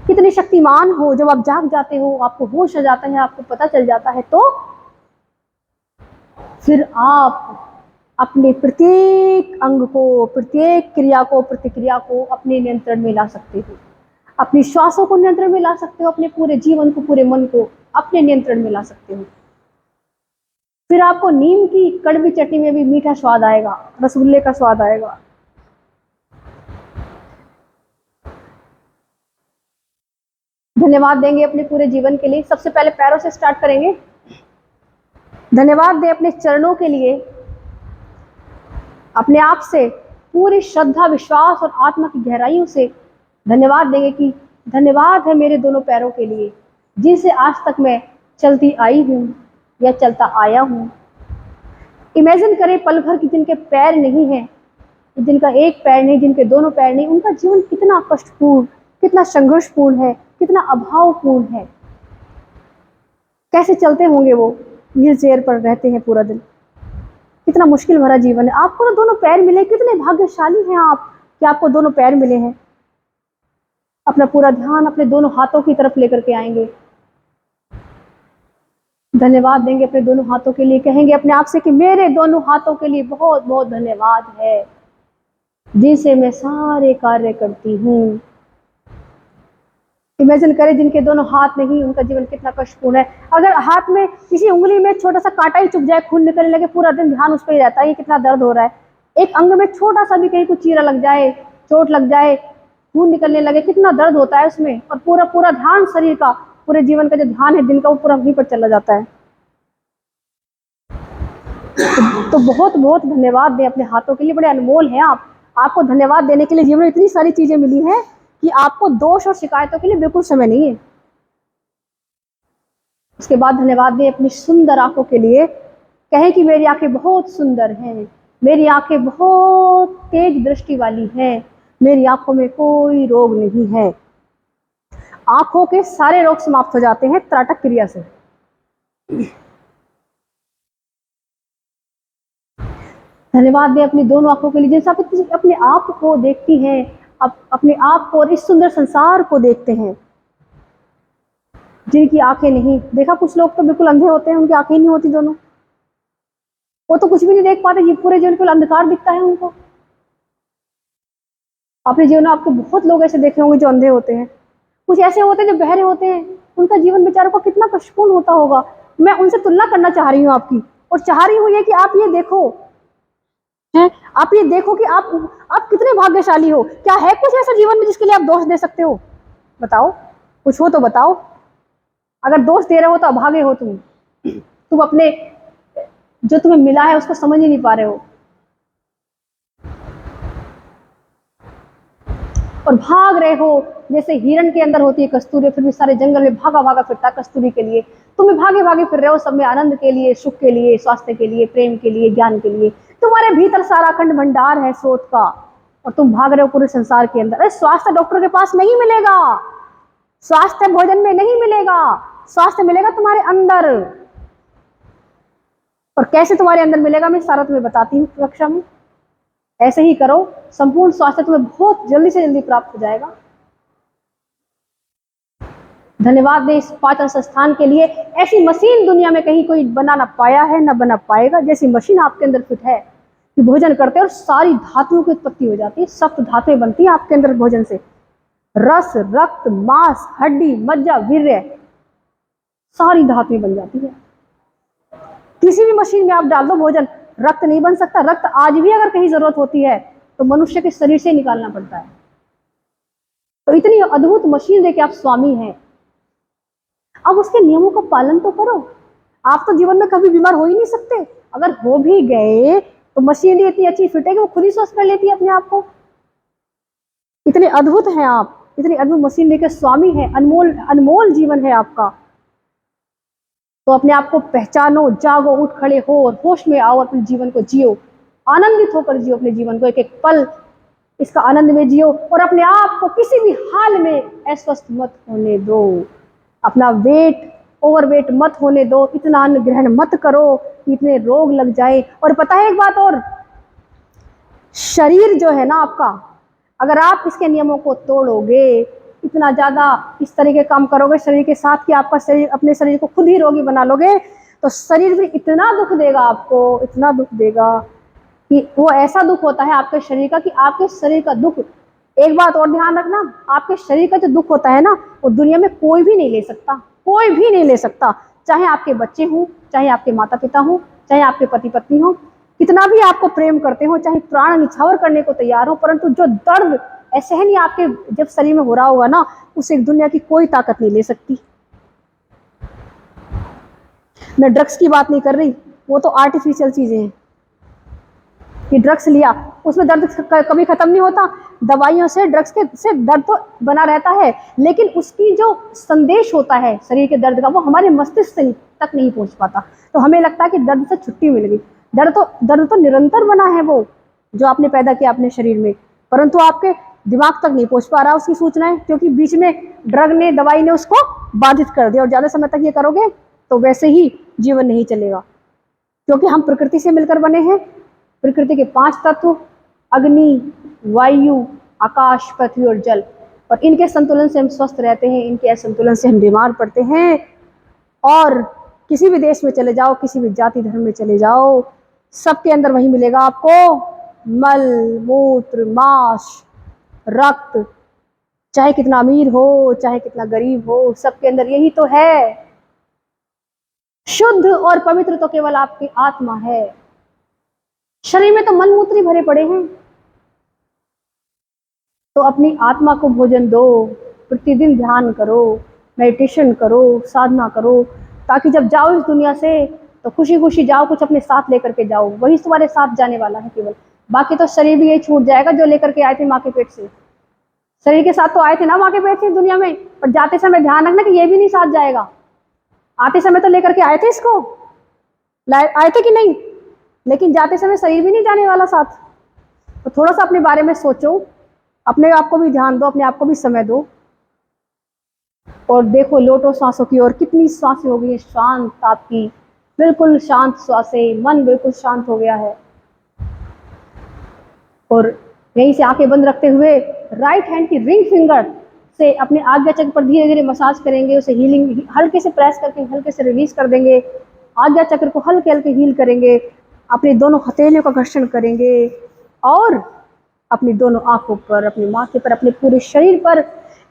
कितने शक्तिमान हो। जब आप जाग जाते हो, आपको होश आ जाता है, आपको पता चल जाता है, तो फिर आप अपने प्रत्येक अंग को, प्रत्येक क्रिया को, प्रतिक्रिया को अपने नियंत्रण में ला सकते हो। अपनी श्वासों को नियंत्रण में ला सकते हो, अपने पूरे जीवन को, पूरे मन को अपने नियंत्रण में ला सकते हो। फिर आपको नीम की कड़वी चटनी में भी मीठा स्वाद आएगा, रसगुल्ले का स्वाद आएगा। धन्यवाद देंगे अपने पूरे जीवन के लिए। सबसे पहले पैरों से स्टार्ट करेंगे। धन्यवाद दें अपने चरणों के लिए, अपने आप से पूरी श्रद्धा, विश्वास और आत्मा की गहराइयों से धन्यवाद देंगे कि धन्यवाद है मेरे दोनों पैरों के लिए, जिनसे आज तक मैं चलती आई हूँ या चलता आया हूँ। इमेजिन करें पल भर की जिनके पैर नहीं हैं, जिनका एक पैर नहीं, जिनके दोनों पैर नहीं, उनका जीवन कितना कष्टपूर्ण, कितना संघर्षपूर्ण है, कितना अभावपूर्ण है। कैसे चलते होंगे वो, व्हील चेयर पर रहते हैं पूरा दिन, कितना मुश्किल भरा जीवन है। आपको तो दोनों पैर मिले, कितने भाग्यशाली हैं आप कि आपको दोनों पैर मिले हैं। अपना पूरा ध्यान अपने दोनों हाथों की तरफ लेकर के आएंगे। धन्यवाद देंगे अपने दोनों हाथों के लिए, कहेंगे अपने आप से कि मेरे दोनों हाथों के लिए बहुत बहुत धन्यवाद है, जिनसे मैं सारे कार्य करती हूँ। इमेजिन करें जिनके दोनों हाथ नहीं, उनका जीवन कितना कष्टपूर्ण है। अगर हाथ में किसी उंगली में छोटा सा कांटा ही चुभ जाए, खून निकलने लगे, पूरा दिन ध्यान उस पर ही रहता है, ये कितना दर्द हो रहा है। एक अंग में छोटा सा भी कहीं कुछ चीरा लग जाए, चोट लग जाए, खून निकलने लगे, कितना दर्द होता है उसमें। और पूरा पूरा ध्यान शरीर का, पूरे जीवन का जो ध्यान है दिन का, वो पूरा वहीं पर चला जाता है। तो बहुत बहुत धन्यवाद दें अपने हाथों के लिए, बड़े अनमोल हैं आप। आपको धन्यवाद देने के लिए जीवन में इतनी सारी चीजें मिली हैं कि आपको दोष और शिकायतों के लिए बिल्कुल समय नहीं है। उसके बाद धन्यवाद दें अपनी सुंदर आंखों के लिए, कहें कि मेरी आंखें बहुत सुंदर हैं, मेरी आंखें बहुत तेज दृष्टि वाली हैं, मेरी आंखों में कोई रोग नहीं है। आंखों के सारे रोग समाप्त हो जाते हैं त्राटक क्रिया से। धन्यवाद दें अपनी दोनों आंखों के लिए। जैसे आप अपने आप को देखती हैं, आप अपने आप को और इस सुंदर संसार को देखते हैं। जिनकी आंखें नहीं, देखा कुछ लोग तो बिल्कुल अंधे होते हैं, उनकी आंखें नहीं होती दोनों, वो तो कुछ भी नहीं देख पाते, ये पूरे जीवन केवल अंधकार दिखता है उनको। अपने जीवन में आपके बहुत लोग ऐसे देखे होंगे जो अंधे होते हैं, कुछ ऐसे होते हैं जो बहरे होते हैं, उनका जीवन बेचारों को कितना कष्टपूर्ण होता होगा। मैं उनसे तुलना करना चाह रही हूँ आपकी, और चाह रही हूँ ये कि आप ये देखो हैं, आप ये देखो कि आप कितने भाग्यशाली हो। क्या है कुछ ऐसा जीवन में जिसके लिए आप दोष दे सकते हो? बताओ, कुछ हो तो बताओ। अगर दोष दे रहे हो तो अभागे हो तुम अपने जो तुम्हें मिला है उसको समझ ही नहीं पा रहे हो, और भाग रहे हो जैसे हिरण के अंदर होती है कस्तूरी, फिर भी सारे जंगल में भागा भागा फिरता है कस्तूरी के लिए। तुम्हें भागे भागे फिर रहे हो सब में, आनंद के लिए, सुख के लिए, स्वास्थ्य के लिए, प्रेम के लिए, ज्ञान के लिए। तुम्हारे भीतर सारा अखंड भंडार है स्रोत का, और तुम भाग रहे हो पूरे संसार के अंदर। अरे स्वास्थ्य डॉक्टर के पास नहीं मिलेगा, स्वास्थ्य भोजन में नहीं मिलेगा, स्वास्थ्य मिलेगा तुम्हारे अंदर। और कैसे तुम्हारे अंदर मिलेगा मैं सारा तुम्हें बताती हूँ कक्षा में। ऐसे ही करो, संपूर्ण स्वास्थ्य तुम्हें बहुत जल्दी से जल्दी प्राप्त हो जाएगा। धन्यवाद दें इस पाचन संस्थान के लिए। ऐसी मशीन दुनिया में कहीं कोई बना ना पाया है, ना बना पाएगा, जैसी मशीन आपके अंदर फिट है कि भोजन करते हैं और सारी धातुओं की उत्पत्ति हो जाती है। सप्त धातुएं बनती है आपके अंदर भोजन से, रस, रक्त, मांस, हड्डी, मज्जा, वीर्य, सारी धातुएं बन जाती है। किसी भी मशीन में आप डाल दो भोजन, रक्त नहीं बन सकता। रक्त आज भी अगर कहीं जरूरत होती है तो मनुष्य के शरीर से निकालना पड़ता है। तो इतनी अद्भुत मशीन लेके आप स्वामी हैं, अब उसके नियमों का पालन तो करो। आप तो जीवन में कभी बीमार हो ही नहीं सकते, अगर हो भी गए तो मशीन ही इतनी अच्छी फिट है कि वो खुद ही स्वस्थ कर लेती है अपने आप को। इतने अद्भुत हैं आप, इतनी अद्भुत मशीन लेकर स्वामी है, अनमोल अनमोल जीवन है आपका। तो अपने आप को पहचानो, जागो, उठ खड़े हो और होश में आओ, अपने जीवन को जियो, आनंदित होकर जियो अपने जीवन को, एक एक पल इसका आनंद में जियो, और अपने आप को किसी भी हाल में अस्वस्थ मत होने दो। अपना वेट ओवरवेट मत होने दो, इतना अन्न ग्रहण मत करो कि इतने रोग लग जाए। और पता है एक बात और, शरीर जो है ना आपका, अगर आप इसके नियमों को तोड़ोगे, इतना ज्यादा इस तरह के काम करोगे शरीर के साथ कि आपका शरीर, अपने शरीर को खुद ही रोगी बना लोगे, तो शरीर भी इतना दुख देगा आपको, इतना दुख देगा कि वो ऐसा दुख होता है आपके शरीर का कि आपके शरीर का दुख, एक बात और ध्यान रखना, आपके शरीर का जो दुख होता है ना, वो दुनिया में कोई भी नहीं ले सकता, कोई भी नहीं ले सकता। चाहे आपके बच्चे हों, चाहे आपके माता पिता हों, चाहे आपके पति पत्नी हों, कितना भी आपको प्रेम करते हो, चाहे प्राण निछावर करने को तैयार हो, परंतु जो दर्द ऐसे नहीं आपके जब शरीर में हो रहा होगा ना, उसे दुनिया की कोई ताकत नहीं ले सकती। मैं ड्रग्स की बात नहीं कर रही, वो तो आर्टिफिशियल चीजें हैं कि ड्रग्स लिया उसमें दर्द कभी खत्म नहीं होता। दवाइयों से, ड्रग्स के से दर्द तो बना रहता है, लेकिन उसकी जो संदेश होता है शरीर के दर्द का, वो हमारे मस्तिष्क तक नहीं पहुंच पाता। तो हमें लगता है कि दर्द से छुट्टी मिल गई। दर्द तो निरंतर बना है, वो जो आपने पैदा किया अपने शरीर में, परंतु आपके दिमाग तक नहीं पहुंच पा रहा उसकी सूचनाएं, क्योंकि बीच में ड्रग ने, दवाई ने उसको बाधित कर दिया। और ज्यादा समय तक ये करोगे तो वैसे ही जीवन नहीं चलेगा, क्योंकि हम प्रकृति से मिलकर बने हैं। प्रकृति के 5 तत्व, अग्नि, वायु, आकाश, पृथ्वी और जल, और इनके संतुलन से हम स्वस्थ रहते हैं, इनके असंतुलन से हम बीमार पड़ते हैं। और किसी भी देश में चले जाओ, किसी भी जाति धर्म में चले जाओ, सबके अंदर वही मिलेगा आपको, मल, मूत्र, मांस, रक्त, चाहे कितना अमीर हो, चाहे कितना गरीब हो, सबके अंदर यही तो है। शुद्ध और पवित्र तो केवल आपकी आत्मा है, शरीर में तो मल मूत्र ही भरे पड़े हैं। तो अपनी आत्मा को भोजन दो, प्रतिदिन ध्यान करो, मेडिटेशन करो, साधना करो, ताकि जब जाओ इस दुनिया से तो खुशी खुशी जाओ, कुछ अपने साथ लेकर के जाओ, वही तुम्हारे साथ जाने वाला है केवल। बाकी तो शरीर भी यही छूट जाएगा जो लेकर के आए थे माँ के पेट से। शरीर के साथ तो आए थे ना माँ के पेट से दुनिया में, पर जाते समय ध्यान रखना कि ये भी नहीं साथ जाएगा। आते समय तो लेकर के आए थे इसको, आए थे कि नहीं? लेकिन जाते समय शरीर भी नहीं जाने वाला साथ। तो थोड़ा सा अपने बारे में सोचो, अपने आप को भी ध्यान दो, अपने आप को भी समय दो, और देखो लोटो सांसों की ओर। कितनी सांसें हो गई है शांत आपकी, बिल्कुल शांत सांसें, मन बिल्कुल शांत हो गया है। और यहीं से आंखें बंद रखते हुए राइट हैंड की रिंग फिंगर से अपने आज्ञा चक्र पर धीरे धीरे मसाज करेंगे, उसे हीलिंग हल्के से प्रेस करके हल्के से रिलीज कर देंगे। आज्ञा चक्र को हल्के हल्के हील करेंगे, अपनी दोनों हथेलियों का घर्षण करेंगे और अपनी दोनों आंखों पर, अपने माथे पर, अपने पूरे शरीर पर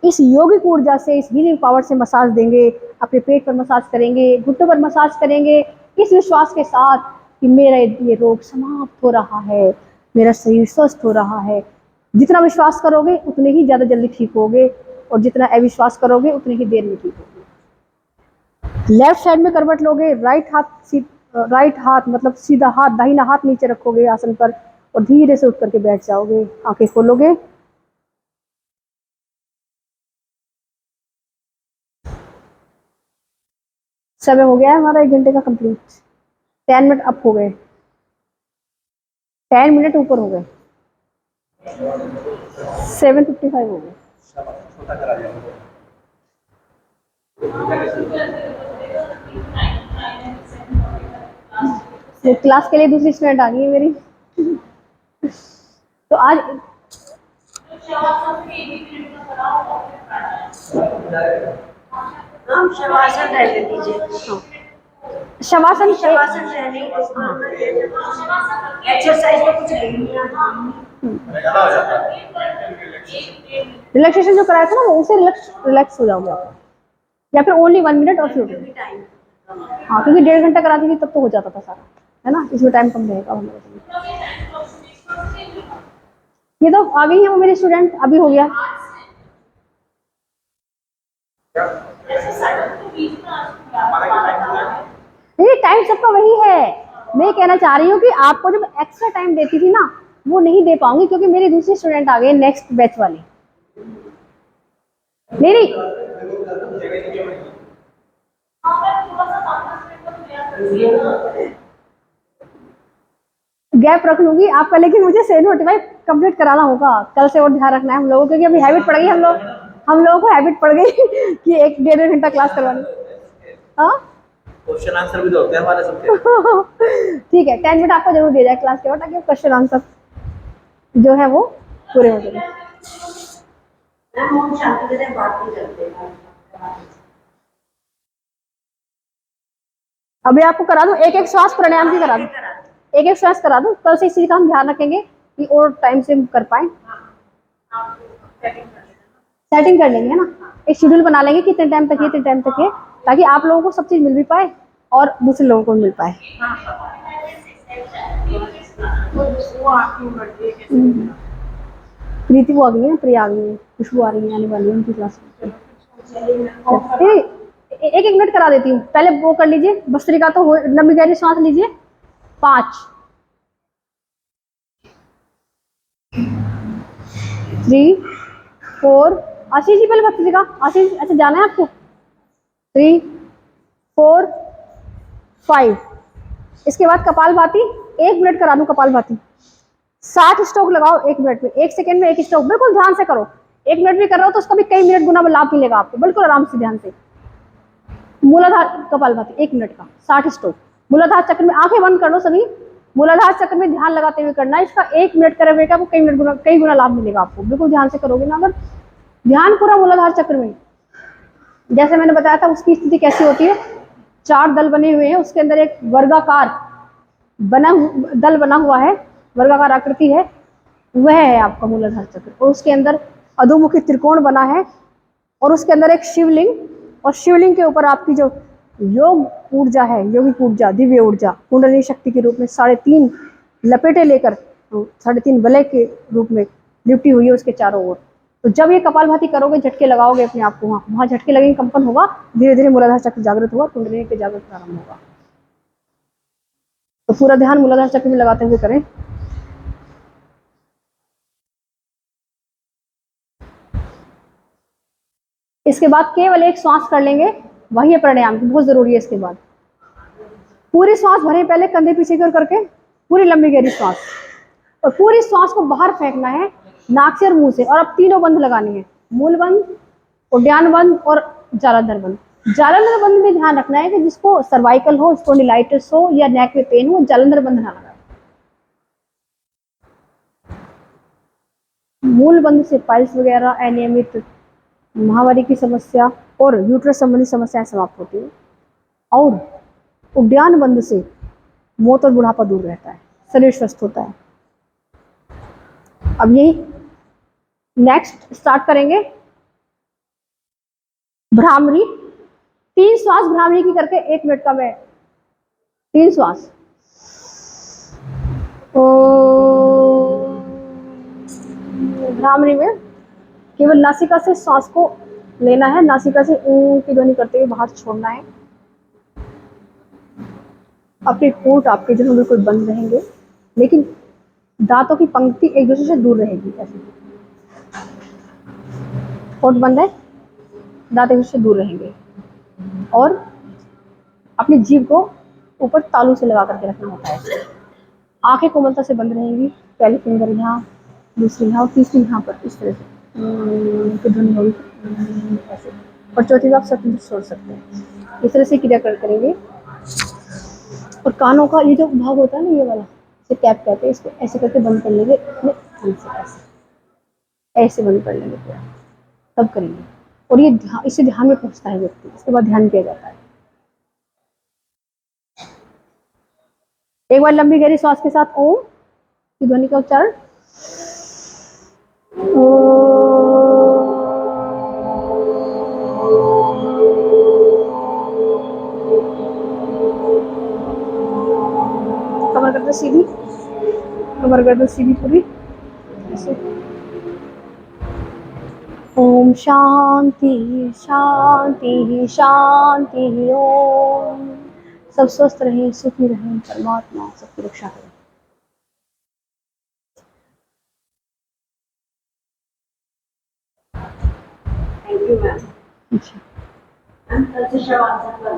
इस योगिक ऊर्जा से, इस हीलिंग पावर से मसाज देंगे। अपने पेट पर मसाज करेंगे, घुटनों पर मसाज करेंगे, इस विश्वास के साथ कि मेरा ये रोग समाप्त हो रहा है, मेरा शरीर स्वस्थ हो रहा है। जितना विश्वास करोगे उतने ही ज़्यादा जल्दी ठीक होगे, और जितना अविश्वास करोगे उतनी ही देर में ठीक होगे। लेफ्ट साइड में करवट लोगे, राइट हाथ मतलब सीधा हाथ, दाहिना हाथ नीचे रखोगे आसन पर, और धीरे से उठ करके बैठ जाओगे। आंखें खोलोगे। समय हो गया है हमारा 1 घंटे का कंप्लीट। 10 मिनट अप हो गए, 10 मिनट ऊपर हो गए, 7:55 हो गए। तो क्लास के लिए दूसरी स्टूडेंट आ गई है मेरी। तो आज हम शवासन रहने दीजिए। शवासन शवासन रहने एक्सरसाइज तो कुछ नहीं है। रिलैक्सेशन जो कराया था ना, वो उसे रिलैक्स हो जाओगे आप, या फिर ओनली 1 मिनट और फ्लोटिंग। हाँ, क्योंकि 1.5 घंटा कराती थी तब तो हो जाता था सारा, है ना, इसमें टाइम कम रहेगा हमारे। ये तो आ गई है वो मेरी स्टूडेंट, अभी हो गया। नहीं, टाइम सबका वही है। मैं कहना चाह रही हूँ कि आपको जब एक्स्ट्रा टाइम देती थी ना, वो नहीं दे पाऊंगी, क्योंकि मेरी दूसरी स्टूडेंट आ गई नेक्स्ट बैच वाली। नहीं नहीं, गैप रख लूंगी आपका, लेकिन मुझे 7:45 कंप्लीट कराना होगा कल से, और ध्यान रखना है हम लोगों को, क्योंकि अभी हैबिट पड़ गई, हम लोगों को हैबिट पड़ गई कि 1-1.5 घंटा क्लास करवानी। हाँ क्वेश्चन आंसर भी तो होते हैं हमारे सबके। ठीक है, 10 मिनट आपको जरूर दिया जाए क्लास के बाद, ताकि क्वेश्चन आंसर जो है वो पूरे हो जाए। हम शांति से बात नहीं करते हैं। अभी आपको करा दूं, एक एक श्वास प्राणायाम की करा दूं, एक एक श्वास करा दूं, कल से इसी का हम ध्यान रखेंगे कि और टाइम से कर पाए। सेटिंग कर लेंगे, है ना, एक शेड्यूल बना लेंगे कि इतने टाइम तक ये, इतने टाइम तक ये, ताकि आप लोगों को सब चीज मिल भी पाए और दूसरे लोगों को मिल पाए। प्रीति वो आ गई है, प्रिया आ गई है, खुशबू आ रही है, आने वाली है उनकी क्लास में। एक एक मिनट करा देती हूँ, पहले वो कर लीजिए भस्त्रिका, तो लंबी गहरी सांस लीजिए। 5 3 4, आशीष जी पहले भस्त्रिका, आशीष अच्छा जाना है आपको। 3 4 5, इसके बाद कपालभाति 1 मिनट करा दूं। कपालभाति 60 स्ट्रोक लगाओ 1 मिनट में, 1 सेकंड में 1 स्ट्रोक, बिल्कुल ध्यान से करो। 1 मिनट भी कर रहे हो तो उसका भी कई मिनट गुना लाभ मिलेगा आपको, बिल्कुल आराम से ध्यान से। मूलाधार कपालभाति 1 मिनट का 60 स्ट्रोक। मूलाधार चक्र में आंखें बंद कर लो सभी, मूलाधार चक्र में ध्यान लगाते हुए करना है। इसका 1 मिनट करे हुए का कई गुना लाभ मिलेगा आपको, बिल्कुल ध्यान से करोगे ना। अगर ध्यान पूरा मूलाधार चक्र में, जैसे मैंने बताया था, उसकी स्थिति कैसी होती है, 4 दल बने हुए हैं, उसके अंदर एक वर्गाकार दल बना हुआ है, वर्गाकार आकृति है, वह है आपका मूलाधार चक्र। और उसके अंदर अधोमुखी त्रिकोण बना है, और उसके अंदर एक शिवलिंग, और शिवलिंग के ऊपर आपकी जो योग ऊर्जा है, योगिक ऊर्जा, दिव्य ऊर्जा, कुंडली शक्ति के रूप में 3.5 लपेटे लेकर 3.5 वलय के रूप में लिपटी हुई है उसके चारों ओर। तो जब ये कपालभाति करोगे, झटके लगाओगे अपने आप को, वहां झटके लगेंगे, कंपन होगा, धीरे धीरे मूलाधार चक्र जागृत होगा, कुंडली के जागृत प्रारंभ होगा। तो पूरा ध्यान मूलाधार चक्र में लगाते हुए करें। इसके बाद केवल एक श्वास कर लेंगे, वही है प्राणायाम की, बहुत जरूरी है। इसके बाद पूरी श्वास भरें, पहले कंधे पीछे की ओर करके, पूरी लंबी गहरी श्वास, और पूरी श्वास को बाहर फेंकना है नाक से और मुंह से। और अब तीनों बंद लगाने हैं, मूल बंद, उद्यान बंद और जालंधर बंद। जालंधर बंद में ध्यान रखना है कि जिसको सर्वाइकल हो, स्पॉन्डिलाइटिस हो या नेक में पेन हो, जालंधर बंद ना लगाए। मूल बंद से पाइल्स वगैरह, अनियमित महावारी की समस्या और यूट्रस संबंधी समस्याएं समाप्त होती है। और उद्यान बंद से मौत और बुढ़ापा दूर रहता है, शरीर स्वस्थ होता है। अब यही नेक्स्ट स्टार्ट करेंगे भ्रामरी। 3 श्वास भ्रामरी की करके 1 मिनट का मैं 3 श्वास। भ्रामरी में केवल नासिका से श्वास को लेना है, नासिका से ऊ की ध्वनि करते हुए बाहर छोड़ना है। अपने होंठ आपके जो बिल्कुल बंद रहेंगे, लेकिन दांतों की पंक्ति एक दूसरे से दूर रहेगी। ऐसे होंठ बंद है, दांत एक दूसरे से दूर रहेंगे, और अपनी जीभ को ऊपर तालू से लगा करके रखना होता है। आंखें कोमलता से बंद रहेंगी, पहली फिंगर यहाँ, दूसरी यहाँ और तीसरी यहाँ पर, इस तरह से की ध्वनि होगी ऐसे। और चौथी बार आप स्वतंत्र छोड़ सकते हैं। इस तरह से क्रिया करेंगे। और कानों का ये जो भाग होता है ना, ये वाला, इसे कैप कहते हैं, इसको ऐसे करके बंद कर लेंगे अपने ध्यान से, ऐसे बंद कर लेंगे पूरा, तब करेंगे। और ये इससे ध्यान में पहुंचता है व्यक्ति, इसके बाद ध्यान किया जाता है। एक बार लंबी गहरी श्वास के साथ ओम की ध्वनि का उच्चारण। कमर गर्दन सीधी, कमर गर्दन सीधी पूरी ऐसे। ओम शांति शांति शांति। ओम। सब स्वस्थ रहें, सुखी रहें, परमात्मा सबकी रक्षा करें। Thank you ma'am. अच्छा, कल से शव आंसर कर